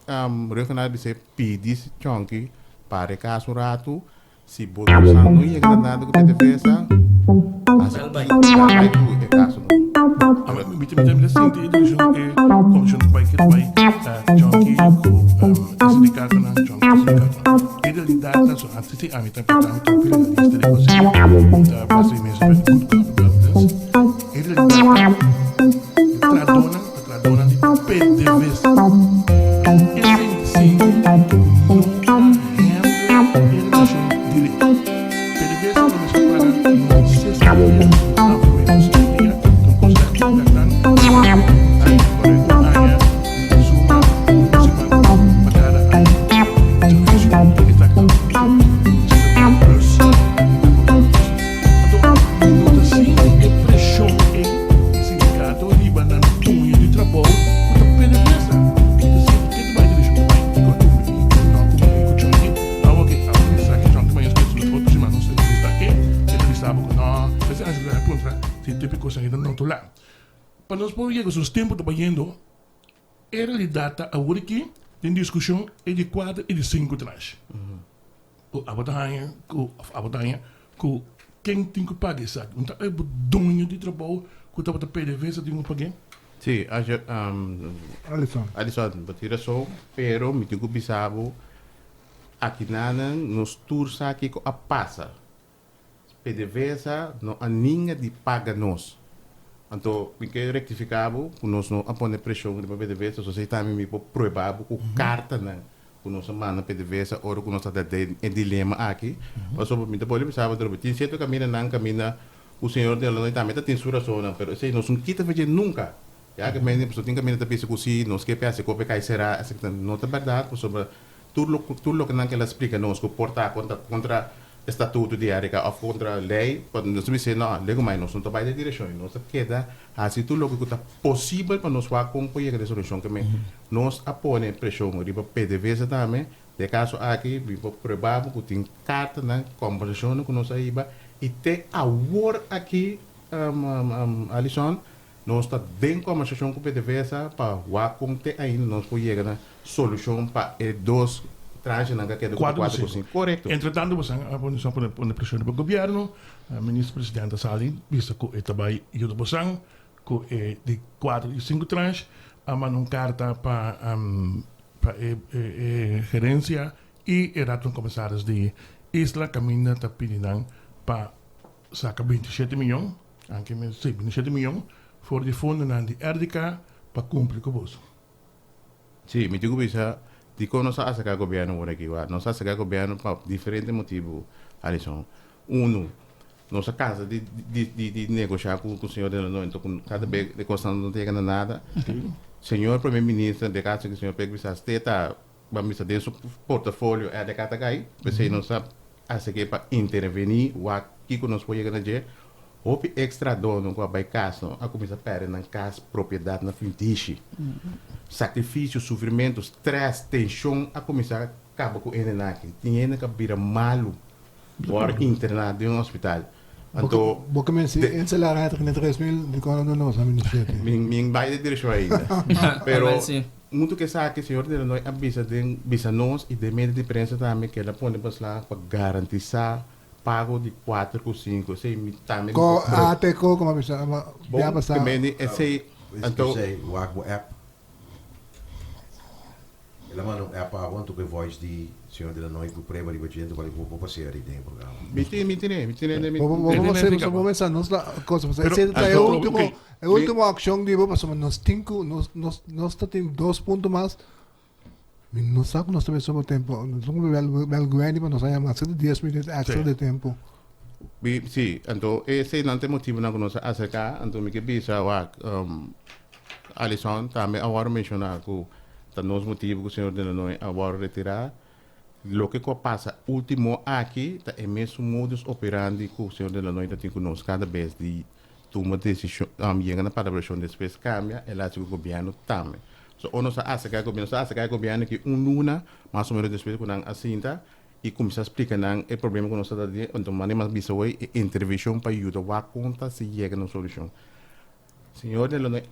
Renato disse pedir chonque para caso rato se botar não ia nada com defesa vai tu é caso me senti comissão do país que vai chonque com sindicato na chonque ele lhe dá só antes de a mim tá portanto pela lista de coisas da base mesmo ele lhe dá tradona de PDVSA esse sim não renda ele não direito PDVSA começou a pagar no sexta para nós podemos os tempos trabalhando era de data a hora que tem discussão é de 4 e de 5 atrás a batalha com quem tem que pagar isso então é o dono de trabalho que está para PDVSA tem que pagar sim Alisson batira só pero me tenho que pensar aqui nada nos tours aqui com a passa PDVSA não há ninguém de paga nós. Então, me quero rectificar, que nós não apone pressão de PDVSA, só sei também me provar com carta, né? Que nós manda PDVSA, ou que nós temos dilema aqui. Mas só me pode pensar, tem certo caminho, não caminha, o senhor de Illinois também tem suração, mas sei, nós não quita fazer nunca. Já que a pessoa tem caminho, pensa que se nós quer pensar que vai será, não é verdade, sobre tudo que não que ela explica, nós que portar contra estatuto de área ou contra a lei, quando nós dizemos não, lego mais nós não trabalhamos de direção, nós queda assim tudo o que está possível para nós acompanhar a resolução que nós apone pressão riba PDVSA também, de caso aqui, vivo provável que tem carta na conversação que nós aí e tem a word aqui, Alisson, nós está dentro da conversação com o PDVSA para acompanhar ainda nós podemos chegar na solução para dois tranche na que é do 4%. Correto. Entretanto, você a posição por pressão do governo, o ministro-presidente Sali, visto que ele trabalha e o Bosan, que de 4 e 5 tranches, a uma carta para gerência e rato comissários de Isla Caminha está pedindo para sacar 27 milhões, anche 27 milhões, for de fundo de RDK para cumprir com o bolso. Sí, me digo bisa, dico não sa sacar governo por aqui, não sa sacar governo por diferentes motivos, Alisson. Uno, nossa casa de negociar com o senhor de Illinois, então cada vez de coisa não tem nada. Senhor primeiro-ministro, de casa que o senhor pega bisa, está, vamos dizer, seu portfólio é de cada gai, você não sabe a seguir para intervenir, o aqui que nós podemos fazer. Houve extra dono com a baicasa, a começar a perder na casa, propriedade na fintiche. Sacrifício, sofrimento, stress, tensão, a começar a acabar com ele aqui. Dinheiro que vira malo, por internado em um hospital. Então, Porque mensen in salaris uit in 3.000, die kunnen er nog aan de minha vai de direção ainda. Pero, muito que sabe que o senhor de nós avisa nós e de meio de diferença também que ela põe para garantizar pago de 4 ou 5, sei, também. Até como bisa, Bom, também esse, Então, o app. Ela manda um app a tu que voz de senhor de Illinois que preva de gente para vou passear aí dentro do programa. vamos pensar, nós lá, coisa, esse é o último ação de vamos passar nós 5, nós temos 2 pontos mais. Não sabe que nós também somos tempo, nós somos bel governo, mas nós temos mais de 10 minutos extra de tempo. Sim, então esse não tem motivo não nós acercar, então me que bisa Alisson também agora mencionar que tá nos motivos que o senhor de nós agora retirar. Lo que passa último aqui tá é mesmo modus operandi que o senhor de nós tem conosco cada vez de tomar decisão, chega na parabração depois cambia, ela se o governo também. So, nós acha que o governo que luna, mais ou menos depois quando assim tá e começa a explicar o problema que nós está tendo, então mas bisa hoje intervenção para ajudar a conta se chega na solução. Senhor de Illinois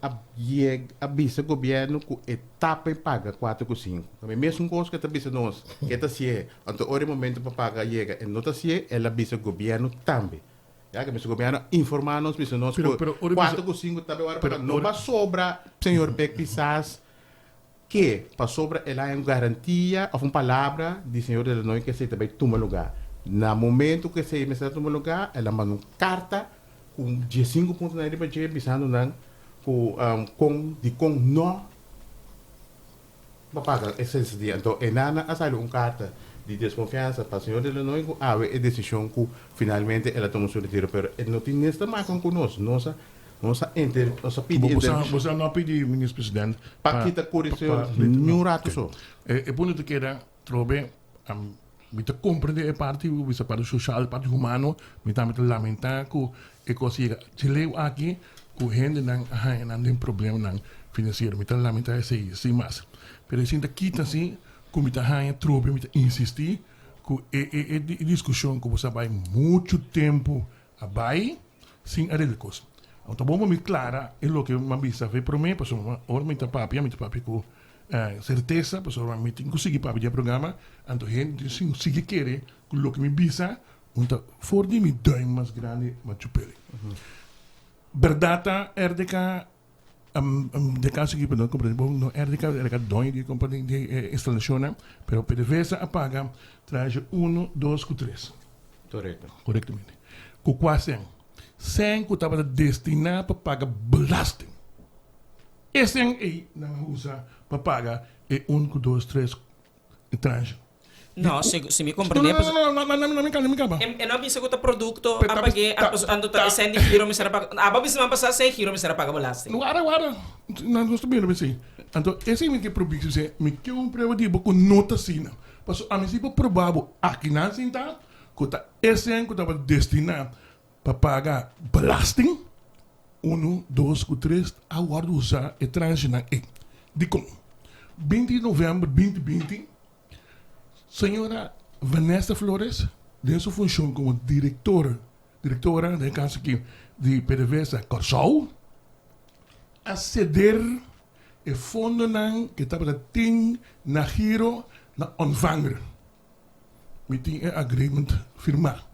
avisa o governo que etapa e paga 4 ou 5. Também mesmo coisa que está avisa nós, que está se é, então o momento para pagar chega, e não está se é, ela avisa o governo também. Já que o governo informar nós, avisa nós, 4 ou 5 também agora não vai sobrar, senhor Beck Pissas, que para sobra ela é uma garantia, ou uma palavra de senhor de Illinois que você também toma lugar. No momento que você toma lugar, ela manda uma carta com 15 pontos na IBG, pensando com não para pagar esse dia. Então, é nada a sair uma carta de desconfiança para o senhor de Illinois, a decisão que finalmente ela tomou seu retiro, mas ele não tem nesta marca conosco. Nossa pedi você não pedi ministro presidente para que correção nenhum rato só. É bom que queda trobe me compreender a parte a parte social, a parte humano, me também lamentar que consiga chileu aqui que gente não tem problema não financeiro, me lamentar esse mais. Pero assim daqui assim, como me tá trobe, me insistir que é discussão que você vai muito tempo abai sem arreglos. Então, vamos me clara é o que uma visa fez para mim, porque agora me papi com certeza, porque me tenho conseguido papi de programa, então gente se quer com o que me visa, então for de me dá mais grande, mais chupele. Verdade é que de caso que perdão, não é que dono de companhia de instalação, pero PDVSA apaga traz 1, 2, 3. Corretamente. Com quase 100 que estava destinado para pagar belasting. Esse aí não usa para pagar 1, 2, 3 tranche. No, se me compreende. Não me acaba. Eu não vi se o produto apaguei, ando tá sendo giro me será pagar. A babis me passar 100 giro me será pagar belasting. Agora, não estou bem assim. Então, esse é o que probico se me que um preventivo com nota sina. Mas a mim se provável aqui na cinta, que tá esse que estava destinado para pagar belasting 1, 2, 3 agora usar e transicionar de com 20 de novembro 2020 senhora Vanessa Flores de sua função como diretora da casa aqui de PDVSA Corsol a ceder e fundo que estava tem na giro na ontvanger met die agreement firmar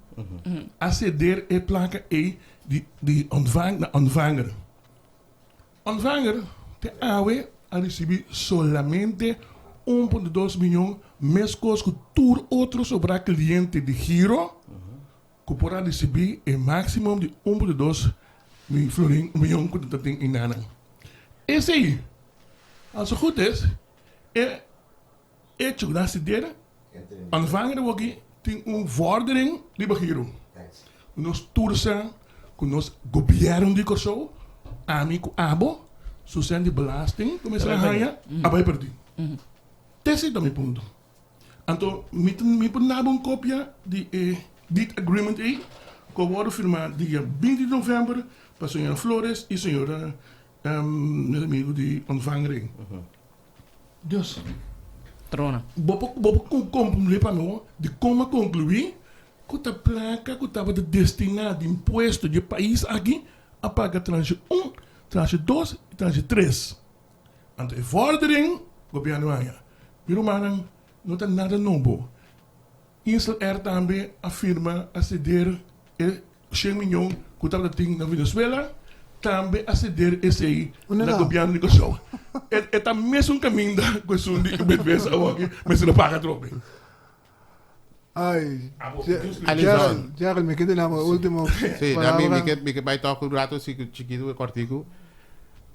a ceder e placa de ontvanger. Ontvanger te awe a receber solamente 1,2 milhão mescos que todos outros sobre cliente de giro que poderá receber o máximo de 1,2 milhão que tem em nana. Esse aí, als het goed is, hecho na sidera, aanvangen we ook een vordering die begiro. Nos tursa, com nos governo de corso, amigo abo, so zijn die belasting, como se haya, abai perdi. Tesse da mi punto. Anto, mi pun nabo een kopia di dit agreement que worden firmado dia 20 de novembro para a senhora Flores e a senhora meu amigo de ontvangering. Dus, Trona. bobo concluir para nós de como concluir que a placa que estava destinada de imposto de país aqui a pagar tranche 1, tranche 2 e tranche 3. Ante a vordering, governo aí. Pero man, não tem nada novo. Insel também afirma a ceder 100 milhões que estava na Venezuela, também a ceder esse aí na governo de Kosovo. É o mesmo caminho da questão de BPS aqui, mas não paga troco. Ay, Alison. Gerald, me quedé en la última Sì, da palabra. mi che vai tocco un rato chiquito e cortico.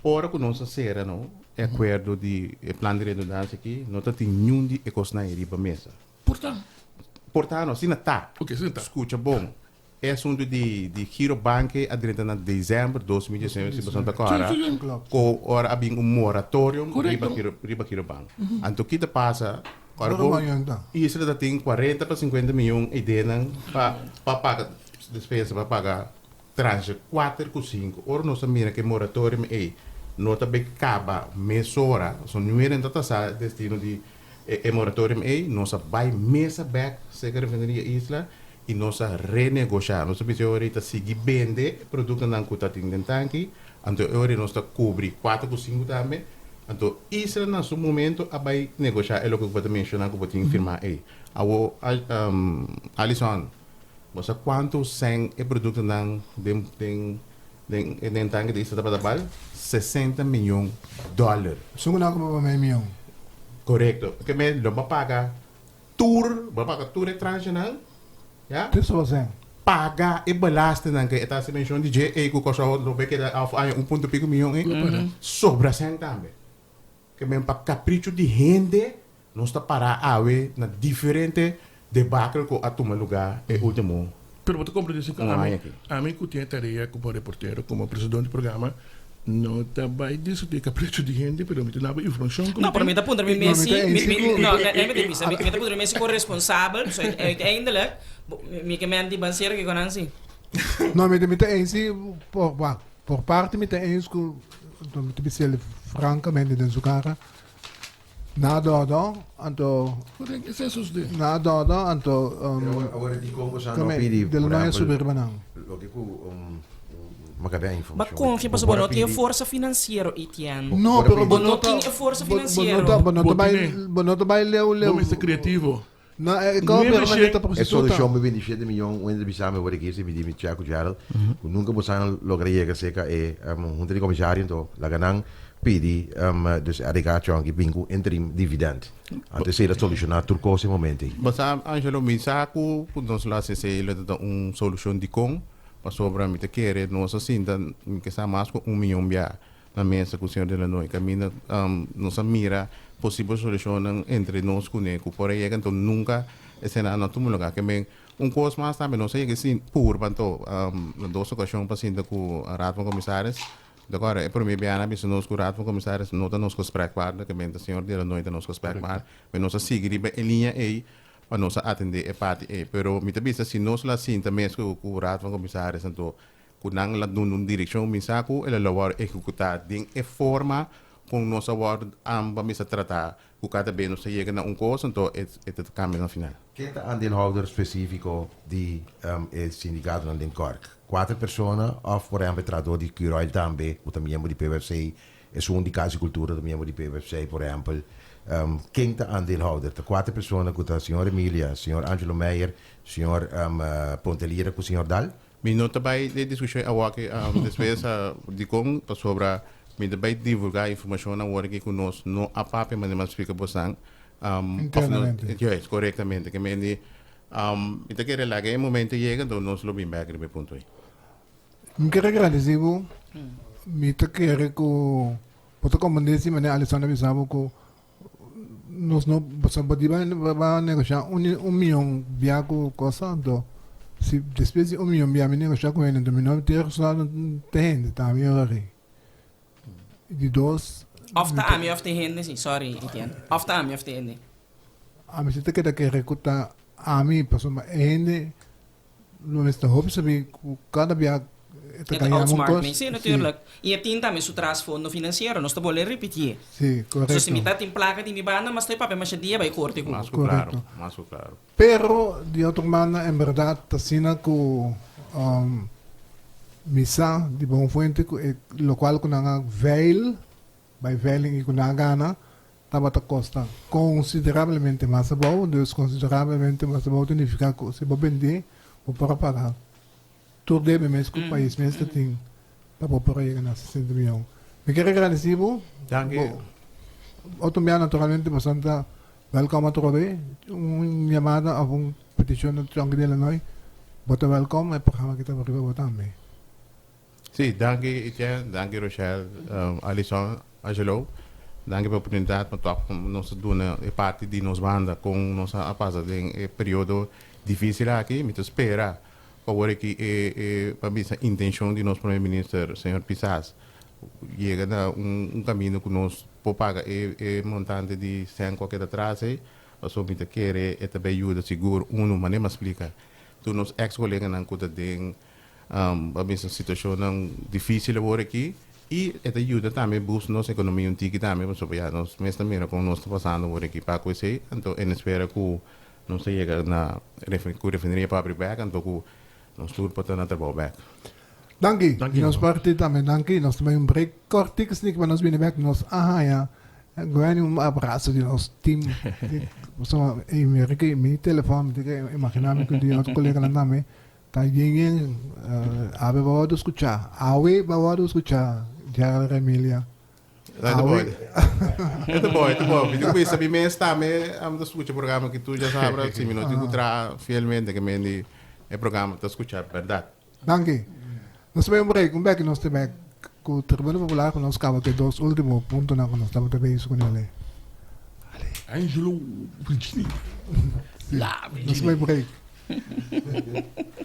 Ora con non sera, no? E accordo di plan di redundanza qui, non ti nundi e cosna e riba mesa. Portanto, Portanto, si ta. ok, sim, tá. Scusa, bom. É assunto de Giro Banque a 30 de dezembro de 2019, se você agora. Sim, sim. Com ora havia moratório Correto. riba Giro Banque. Então, o que passa? Agora, Pero mayon ta. isso já tem 40 para 50 milhões de ideia para pagar despesa, para pagar tranche 4 com 5. Ora, nós mira que moratório é, não também acaba mês hora, são não é ainda destino de moratório é, nós vai mesa back, Secretaria Isla, e nós renegociar. Nós precisamos ahorita seguir vender produto não que está tendo tanque, então agora nós cobrir 4 com 5 também. Então, isso é no momento a vai negociar, é o que eu vou mencionar, que eu vou firmar aí. Alison, você quanto sem é produto não tem tanque de isso da trabalho? $60 milhões. Sungo na ako mapamay Correto. Que me lo va pagar tour é tranche não? Ja? Tussen was zijn. Paga e belasting dan que esta se menciona de je e que cosa lo ve que da 1.5 milhão sobra sem também. Que me pa capricho de gente não está para ave na diferente debacle que a toma lugar e último. Pero vou te compreender que a mim que tinha tarefa como reporteiro, como presidente do programa, não trabalho disso de capricho de gente, pero me tinha informação. No, pero met punter Messi, No, met punter Messi corresponsável, so uiteindelijk, mi que men die baseer que conansi. No, met de eens, por parte met de eens, met de bisel francamente den sukara. Na dodo, anto Correto, isso é só de. na dodo, anto Agora di Congo sanno come pidi. del noia suburbanang. Lo che cu magari informazione. Ma confia pas bono tinha força financeiro Etienne. No, pero Bonota tinha força financeiro. Bonota vai leu. Vamos ser criativo. Na ikaw Não é pero mexer. manita É prostituta. solução me 27 milhões onde bisame por aqui se me dimi Tiago Gerald. Nunca possano lograre che seca e un commissario to la ganang pidi dus arrigação que bingo interim dividend. Até ser solucionar turcos momenti. Mas Angelo me saco, nós lá se ele dá solução de com, para sobra me te querer, nós assim, que está mais com 1 milhão bia na mesa com o senhor de la noite, camina, nós mira possível solução entre nós com ele, por aí então nunca esse não todo lugar que me coisa mais também não sei que sim por banto duas ocasiões paciente com a rato comissários. Agora, é para mim, bem, se nós curamos com comissários, não nos respeitar, que o senhor de la noite nos respeitar, mas nós seguir em linha aí, para nós atender a parte aí. Pero, me também, se nós lá sim, também, com curamos com comissários, então, quando lá numa direção, me saco, ele vai executar de forma com nós vamos tratar, com cada bem, nós chega a coisa, então, é o caminho no final. Quem é o aandeelhouder específico de sindicato in Cork? 4 persone, of por exemplo, trador de Curoil também, o membro de PVC, é um de Casa e Cultura, o membro de PVC, por exemplo. Quem é o aandeelhouder? 4 pessoas, com a senhora Emilia, o senhor Angelo Meijer, o senhor Pontelier, com o senhor Dal? Mi nota bij de discussie awake después di kong pasobra mi de bij divulgar informação na hora que nós não apape mas não explica bosang Internamente. yes, correctamente que me di ita que relaga em momento chega então nós lo bem back de ponto aí Mi kere agradecido. Mi te kere ko poto komandesi mane Alessandra bisabo ko nós não podemos negociar 1 milhão biaco cosa do se despese 1 milhão biaco negociar com ele então não ter resultado tem tá melhor de 2 Of de AMI of de hende, sim, sorry, Etienne. Of de AMI of de hende. a me siete que recuta a mim passou uma ende não está hope sabe cada biaco Het outsmart me, sim, natuurlijk. E a tinta me su trasfondo financeiro, nós estamos a repetir. Sim, correto. So, se me tem placa de mi banda, mas tem papel, mas dia vai corte com. Más Correcto. claro. Pero, de outra maneira, em verdade, está com missa de bom fuente, lo qual com a veil, by veiling e com a gana, estava a costa consideravelmente mais bom, dus consideravelmente mais bom, significa que se você vender, ou para pagar. Tudo deve mesmo que o país mesmo tem para poder chegar a 60 milhões. Me quero agradecer, Dank je. Autonomia naturalmente bastante welcome a trobe. Uma chamada ou uma petição do Tchong de Illinois. Bota welcome, é programa que está para arriba também. Sim, dank je Etienne, dank je Rochelle, Alisson, Angelo. Dank je pela oportunidade para nós doen parte de nossa banda com nossa apasa em período difícil aqui, me espera. Agora que para mim a intenção de nosso primeiro-ministro, senhor Pissas, chega a caminho que nós podemos pagar montante de 100 qualquer atrás, nós vamos querer e também ajuda seguro, mas nem me explica. Tu nos ex-colegas não conta de a mesma situação difícil agora aqui e esta ajuda também busca nossa economia um tique também, mas nós mesmo também como nós estamos passando agora aqui para conhecer, então eu espero que não se chega na refineria para abrir back, então nós tudo para ter trabalho back. Dank je. Nós parte também, dank je. Nós também break cortiques niet, maar nós vinden back, nós ja. Gewoon abraço de nosso team. Zo in Amerika, mijn telefoon, ik imaginar que die outro colega lá também tá alguém ave va a escuchar, ave va a escuchar, já Emilia. Muito bom. Eu penso que me está a escutar o programa que tu já sabes, 5 minutos que tra fielmente que me é programa para escuchar, verdade. Dank je. Nós também break, nós também com o Tribuna Popular, nós acabamos de 2 últimos pontos na nós estamos também isso com ele. Angelo Virginie. Nós também break.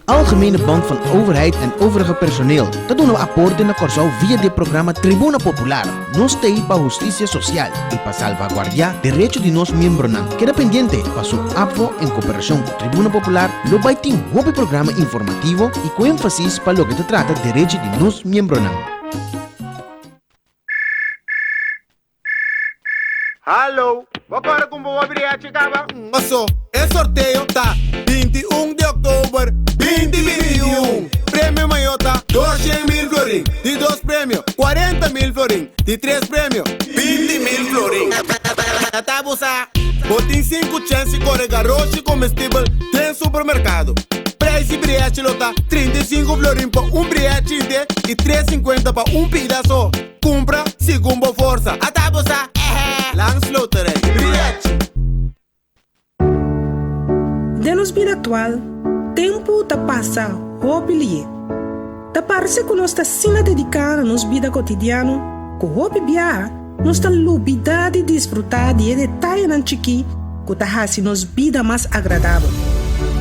Algemene Band van Overheid en overige personeel. Dat doen we aporte na Corsau via de programa Tribuna Popular. Nos tei para justicia social y para salvaguardar derechos de nos miembros que dependiente para su apoyo en cooperación con Tribuna Popular. Lo baitin un programa informativo y con énfasis para lo que se trata derechos de nos miembros. Hallo, agora como vou abrir a chegava? Moço, é sorteio tá 21 de outubro, 2021. Prêmio maior tá 200.000 florim. De 2 prêmios, 40.000 florim. De 3 prêmios, 20.000 florim. Tá busa. Botem 5 chances corre garrote comestível tem supermercado. Preço briete lota 35 florim para briete e 3,50 para pedaço. Compra segundo força. Tá busa. Langsloterij, briete. De nos vida atual, tempo tá passa hobby. Tá parece que nós tá sina dedicar a nos vida cotidiano, com hobby bia, nós tá lubida de desfrutar de detalhe nan chiqui, que tá hasi nos vida mais agradável.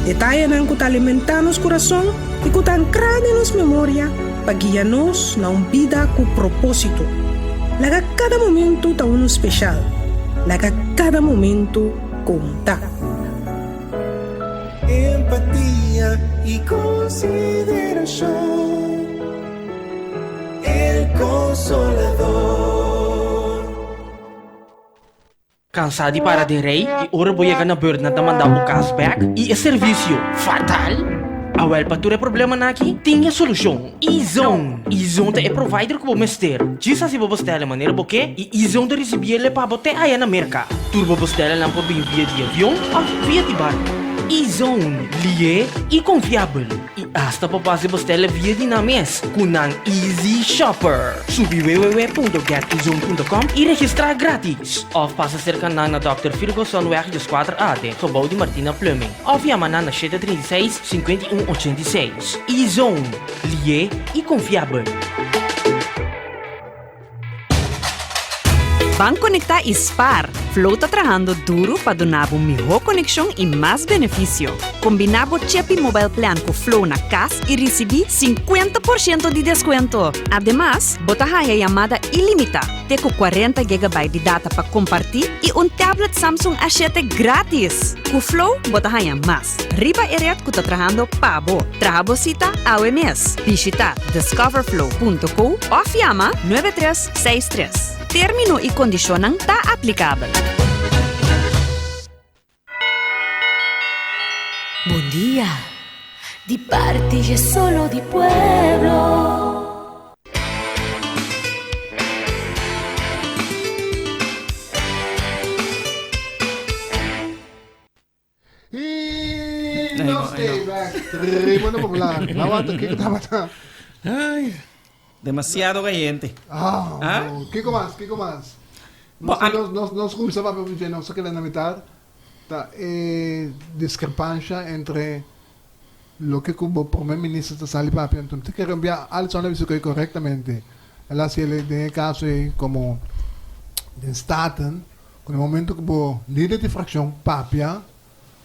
Detalhe nan que tá alimentar nos coração e que tá ancrado nos memória, para guiar nos na vida com propósito. Laga cada momento tá um especial. Laga cada momento conta. Empatia e consideração. El Consolador. Cansado para de rei e ora boia na bird na mandar o cashback e é serviço fatal. Awel para tu problema naqui, tinha solução. E-Zone. E-Zone é provider que vou mester. Disa se vou bestar de maneira boque e E-Zone de receber ele para botar aí na América. Tu vou bestar lá por via de avião ou via de barco. E-Zone, lié e confiável. E hasta para fazer bestar via de names com um Easy Shopper. Subi www.getzone.com e registrar grátis. Of passa cerca na Dr. Fergusonweg 4AD, gebouw de Martina Plumbing. Of via na 736 5186. E-Zone, lié e confiável. Bank Conecta Spar. Flow está trabajando duro para donar mejor conexión y más beneficio. Combinamos Chepi Mobile Plan con Flow na casa y recibí 50% de descuento. Además, botaja a llamada ilimitada, te con 40 GB de data para compartir y un tablet Samsung A7 gratis. Con Flow, botaja más. Riba y red que está trabajando pavo. Trabajamos cita a OMS. Visita discoverflow.co o llama 9363. Término y condicionan está aplicable. Buen día, di parte y solo di pueblo. Y no stay back. Tribuno Popular. Aguanta, ¿qué está? Ay, demasiado caliente. No. ¿Qué más? Nos começava a ver, não sei que na metade, tá discrepância entre o que o primeiro-ministro está saindo para então tem que cambiar alles isso corretamente. Ela se ele tem caso como de Staten, no momento que o líder de fração papia,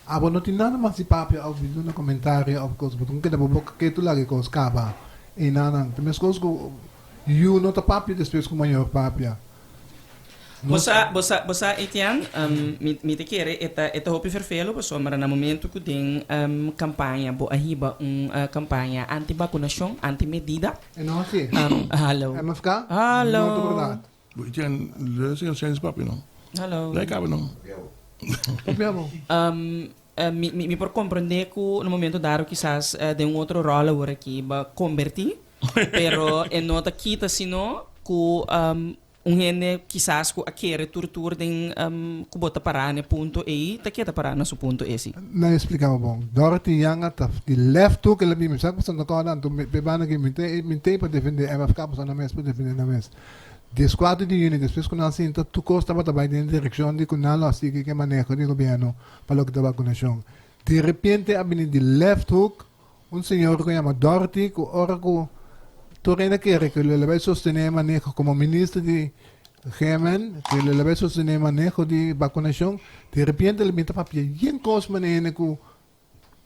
não tem nada mais de papia ao vídeo no comentário ou coisa, porque da boca que tu lá que coisa acaba e nada, tem mais coisas que you não tá papia depois com maior papia. Bosa Etienne, me te quer eta hopi vervelo, maar na momento que tem campanha, bo ahiba campanha anti-vacunação, anti-medida. E não assim? Hallo. É ficar? Hallo. Não, verdade. Etienne, lees je zijn papi não? Hallo. Lijkt hebben não? Me por compreender que no momento dado quizás de outro rol agora aqui ba convertir, pero nota quita sino que gente quizás que quer tortura tem que bota parar no ponto e tá quer parar no ponto esse. Não explicava bom. Dorothy Young tá de left hook ele me sabe passando com ela, então bebana que me tem para defender, ela ficar passando na mesa para defender na mesa. Desquadro de unidade, depois quando assim, então tu costa para trabalhar em direção de kunalo assim que manejo de governo para o que da vacunação. De repente a de left hook um senhor que chama Dorothy que ora que Torena quer que ele vai sostener manejo como ministro de Gemen, que ele vai sostener manejo de vacunação. De repente ele me está papel e em coisa maneira que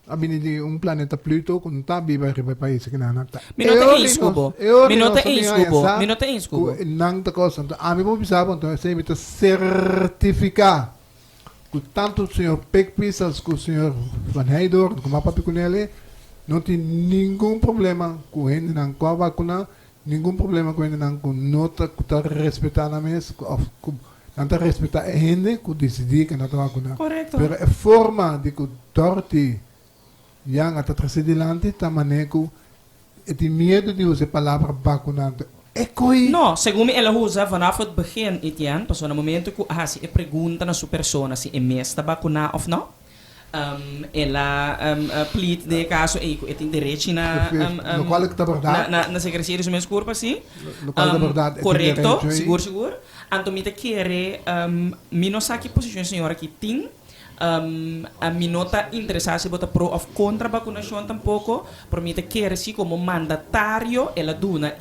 a de planeta Pluto que não está vivo para país que não está. Minuto é inscubo. Não está coisa. Então a mim vou pensar então se me certificar que tanto o senhor Pekpisas que o senhor Van Heydorp como a papi com ele não tem nenhum problema com ele com a vacuna, nenhum problema com ele com nota que está respeitando a mesa, não está respeitando a gente que decidir que não está vacunando. Correto. Mas a forma de que Dorothy Young está trazendo adiante está maneira que tem medo de usar a palavra vacunante. No, segundo ela usa vanaf het begin, Etienne, passou no momento que se pergunta na sua persona se é mesmo vacunar ou não. Ela plead de caso e tem direito na na secretaria do meu corpo assim. Correto, seguro. Então me te quer me não sabe que posição a senhora que tem. A mim não está interessada se botar pro ou contra a vacunação tampouco, por mim te quer assim como mandatário ela duna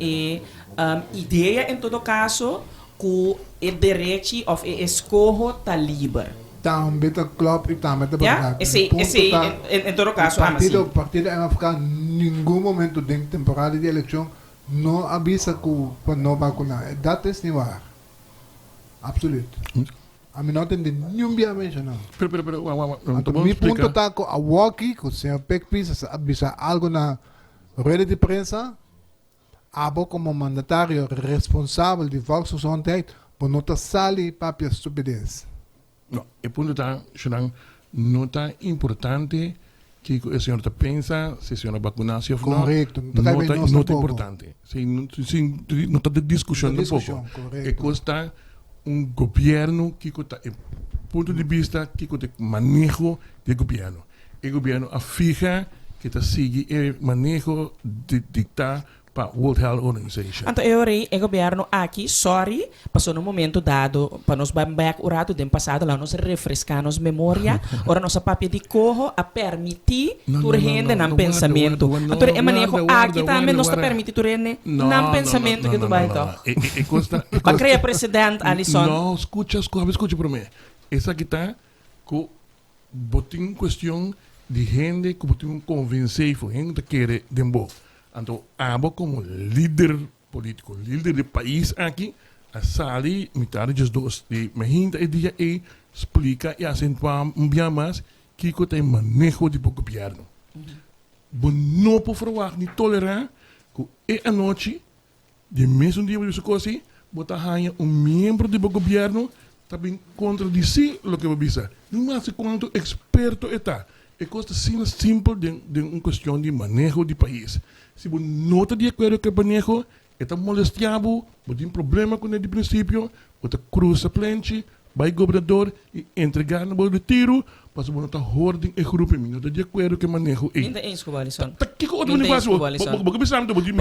ideia em todo caso que o direito ou escolho está livre. Também está claro e também está verdade. Em todo caso, o partido não ficar em nenhum momento de temporada de eleição não avisa que não vacunar. Data é não absoluto. A mim não tem nenhum viamento não. Pero, meu ponto está com a Walkie, com o senhor Pekpis, avisa algo na rede de prensa, abo como mandatário responsável de volksgezondheid, por não estar sali papia estupidez. No, el punto está, no está importante que el señor piensa si es una vacunación o no. Correcto. No está importante. No está de discusión tampoco. Está un gobierno que está, el punto de vista que está manejo del gobierno. El gobierno afija que está sigue el manejo de dictar para World Health Organization. Então eu rei o governo aqui, sorry, passou no momento dado para nós back o rato do passado lá nós refrescar nos memória, ora nossa papel de corro a permitir tu rende não pensamento. Então é manejo aqui também nós permite tu rende não pensamento que tu vai então. Para criar presidente Alisson. Não, escucha por mim. essa que está com botin questão de gente que botin convencer for gente que quer dembo. Então, abo como líder político, líder do país aqui, a sali metade dos dois de gente e dia explica e acentuar bem mais que tem manejo de governo. Não pode falar nem tolerar que a noite de mesmo dia de coisa botar membro do governo também contradizer o que vai dizer. Não mais quanto experto está. É coisa simples de uma questão de manejo do país. Se você não está de acordo com o manejo, está molestado, você tem problema com ele de princípio, você cruza a planche, vai ao governador e entregar no retiro, mas você não está ordem e grupo, não está de acordo com o manejo. Ainda é isso, Alisson. Que outro negócio?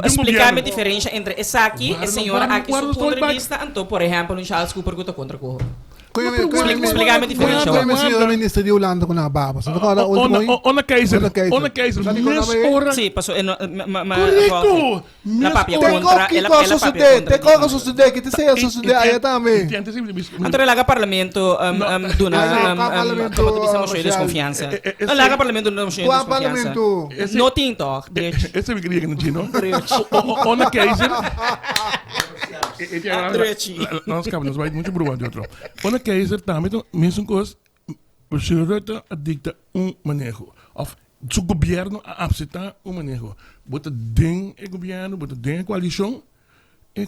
Explicar-me a diferença entre essa aqui e a senhora aqui, do ponto de vista, então, por exemplo, um Charles Cooper que está contra o explicar-me a diferença. Kung yung ministro di Yolanda ko nababas. Ona Kaiser. Mes ora. Sì, passo Correcto. La papia Te contra ko la papia susude, te ko susude, kita siya susude ayatame. Antore laga parlamento duna como bisa mo siya desconfianza. Laga parlamento duna mo siya desconfianza. No tinto. Esse me queria que não tinha, não? Ona Kaiser. Nós cabemos vai muito bruto de outro. Ona Kaiser também mesmo coisa. O senhor está adicta manejo. Of su governo a aceitar manejo. Bota den o governo, bota den a coalição.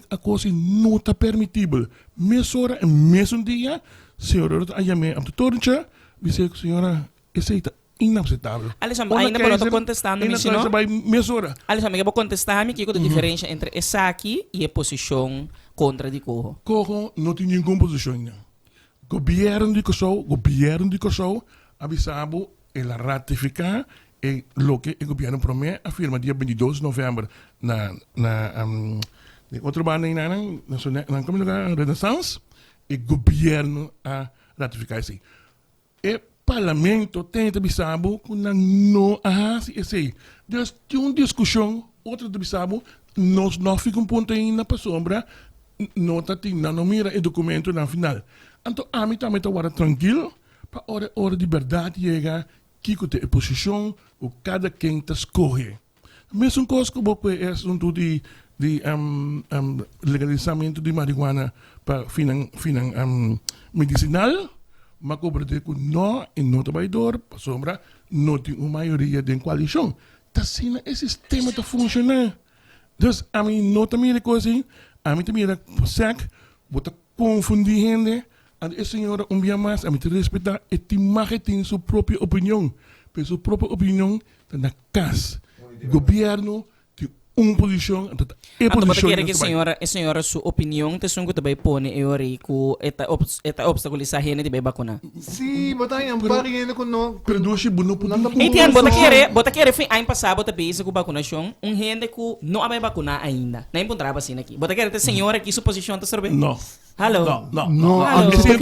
A coisa não está permitível. Mesmo hora e mesmo dia, senhor está a chamar a tutorcha, dizer que senhora, isso está inaceitável. Alisson, ainda não estou contestando, mas não? Alisson, eu vou contestar-me que a diferença entre essa aqui e a posição contra de Corro. Corro não tem nenhuma posição. Governo de Kosovo, avisado ela ratificar o que o governo promete, afirma dia 22 de novembro na outro banda na comunidade Renaissance, o governo a ratificar isso. O parlamento tem avisado que não há isso. Deus tem uma discussão, outra avisado, nós não ficamos ponto aí na sombra, não mira o documento na final. Então, a mim também está tranquilo, para a hora de verdade chegar, que a posição, o cada quem está escolhe. Mesmo coisa que é assunto de legalizamento de marihuana para medicinal, mas que não é não trabalhador, para sombra, não tem uma maioria de coalição. Tá sendo esse sistema está funcionando. Então, a mim não também é coisa assim, a mim também é sac, bota confundir gente. A senhora dia mais, a mim te respeitar e te tem sua própria opinião. Mas sua própria opinião está na casa. O governo tem uma posição. Então, você quer que a senhora, sua opinião, te sungo também põe eu rico, eta obstaculizar a gente de vacuna. Sim, botar em amparinho com não. Perdoe, não pode. Entendo, bota querer fim ano passado, bota base com vacunação, gente que não vai vacunar ainda. Nem encontrava assim aqui. Bota querer a senhora que sua posição está sorvendo. Não. Alô? Não. Esse é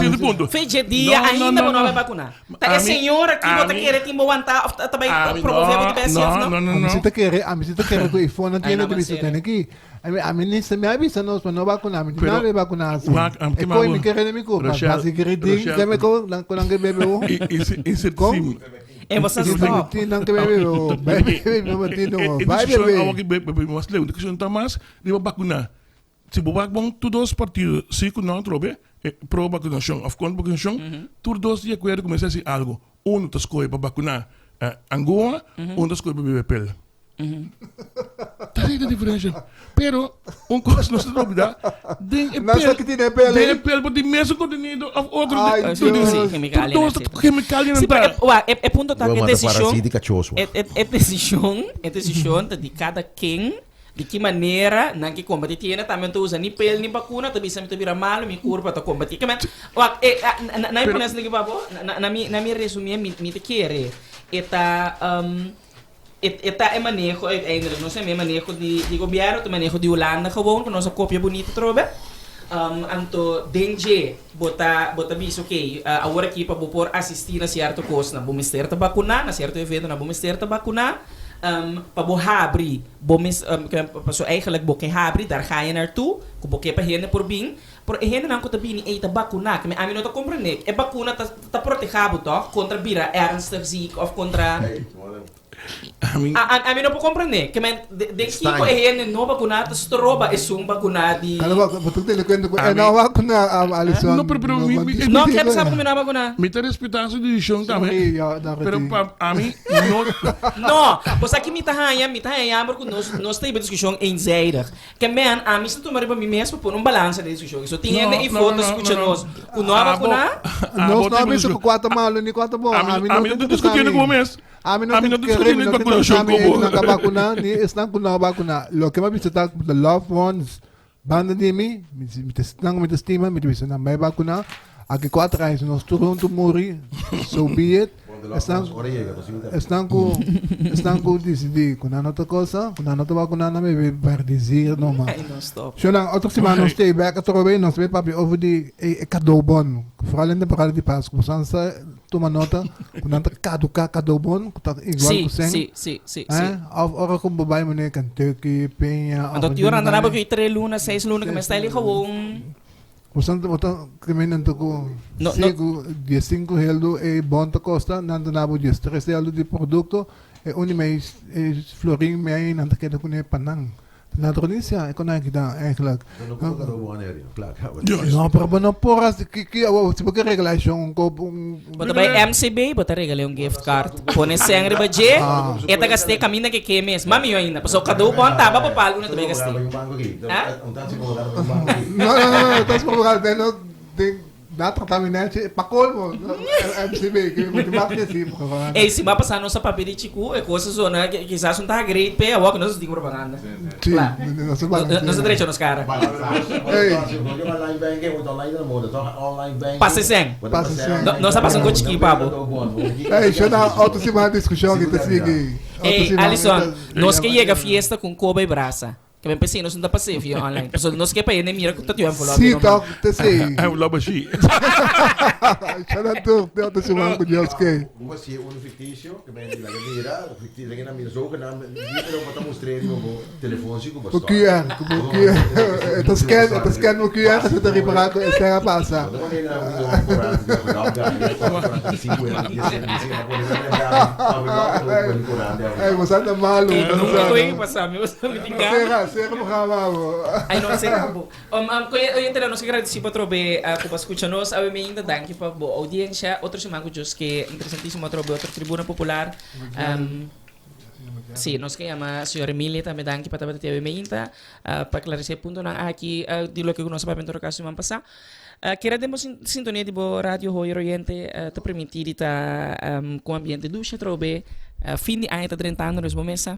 o ponto. Fez dia ainda não vai vacunar. A senhora que bota querer te aguentar também promover o BSF, não? Não. A mim está querendo que o iPhone não tem nada disso aqui. A ministra me avisa não para não vacunar, me não vai vacunar. E coi me querer me culpa, mas que reding, já me com não que bebe o. Esse sim. É você está. Não que bebe o. Vai beber. Mas leu, que não tá mais, ele vai vacunar. Se você vai todos os partidos, se não trobe, pro vacunação, ou contra vacunação, todos de acordo começar a dizer algo. Um está escolhendo para vacunar Angola, um está escolhendo para beber pele. Tá aí a diferença. Pero, coisa não se dúvida, Nasa que tem pele. Tem pele, porque mesmo contenido, outro química não tá. É ponto tá que decisão de cada quem. De que maneira, não que combater tiene, também tu usa ni pele ni vacuna, tu bisa me vira mal, me curva tu combater. Que na imponência que babo, na minha resumir, me te querer. Eta é manejo, ainda não sei, manejo de governo, manejo de Holanda gewoon, com nossa cópia bonita trobe. Anto dengue bota bicho ok, agora aqui para por assistir a certo coisa, na vamos ter vacunar, na certo evento, na vamos ter vacunar. Para abrir, eigenlijk boke abrir, daar ga je naartoe, boke pa heen por bing, Por gente não conta bem eita vacuna, que a mim não tá compreendendo. É vacuna tá protegado toch contra vira ernstig ziek of contra a mim não pode compreender. Que men de que ko gente não vacuna, tá stroba é um vacuna de. Kalma, betul tele kwento ko. Eh, nawa ko na Alison. No, pero não quer saber como não vacuna. Me te respetar su decisión também. Pero a mim não, você aqui me tá porque nós temos discussão eenzijdig. Que men a mim se tomar para mim mesmo por balança de discussão. Isso tinha e fotos escutando. O não vacuna? Nós não vimos com quatro malos nem quatro bom. A mim não discutindo com mês. A mim não discutindo com vacunação com vacuna ni estão com não vacuna. Lo que me visita the loved ones banda de mim, me estima, me disse na mai vacuna. Aqui quatro anos nós todos morrer. So be it. Estão com decidir com outra coisa, com outra vacuna não me vai dizer não mais. So na outra semana nós stay back atrás nós vê papi over de cadeau bom. Vooral in de parada de Páscoa, sansa toma nota com outra cadeau bom, que tá igual com sen. Sim. Ora com babai mane Kentucky, Penha. Então tu ora andava com 3 lunas, 6 lunas que me está ali gewoon. Botando caminhando com 5 heldo e bonta costa, nando nabo 3 heldo de produto e mês florim me nando que com panang. Na Indonesia, ik kon eigenlijk eigenlijk. Ja, maar não porra, se você regalar um copo Bota by MCB, bota regalar gift card. Pone sangre budget. Eta gastei caminho que mesmo. Mami eu ainda, passou cada um ponta, ba pago na também gastei. Não, tá se provando, não tem dá tratamento para colmo. MCB que muito mais que assim, ei, se vai passar nossa papel de chico, é coisa zona que quizás não tá great pay, a nós digo propaganda. Sim, nós direito nos cara. Passa sem. Nós passamos com chiqui pabo. Ei, já na outra semana discussão que tá seguindo. Ei, Alison, nós que chega fiesta com Kobe e Brasa. Que me pensei, nós não dá para ser via online. Nós que para ir nem mira que tá tendo envelope. Sim, tá, te sei. É o lobo chi. Já na outra semana com Deus que. Você é um fictício que me diga mira, fictício que na minha zoga na vida eu vou mostrar no telefone com você. O QR, tá scan no QR, você tá reparando que essa passa. Ei, você tá maluco. Não tô passar, meu, você me diga. Será mo. Ai não sei como. Eu entendo nós que agradecer para trobe para escutar nós, a mim ainda danke para boa audiência. Outro semana que interessantíssimo trobe outra tribuna popular. Sim, nós que ama a senhora Emilia também danke para bater a mim ainda para esclarecer ponto na aqui de lo que nós para pentar caso semana passada. Quero demos sintonia de boa rádio Roy Oriente te permitir tá com ambiente ducha trobe fim de ano tá 30 anos nós vamos começar.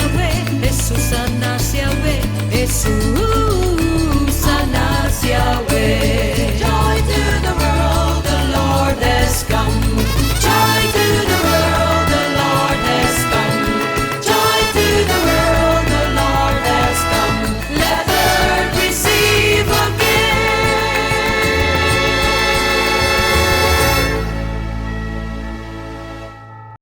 Yahweh, Jesús sana Yahweh, Jesús.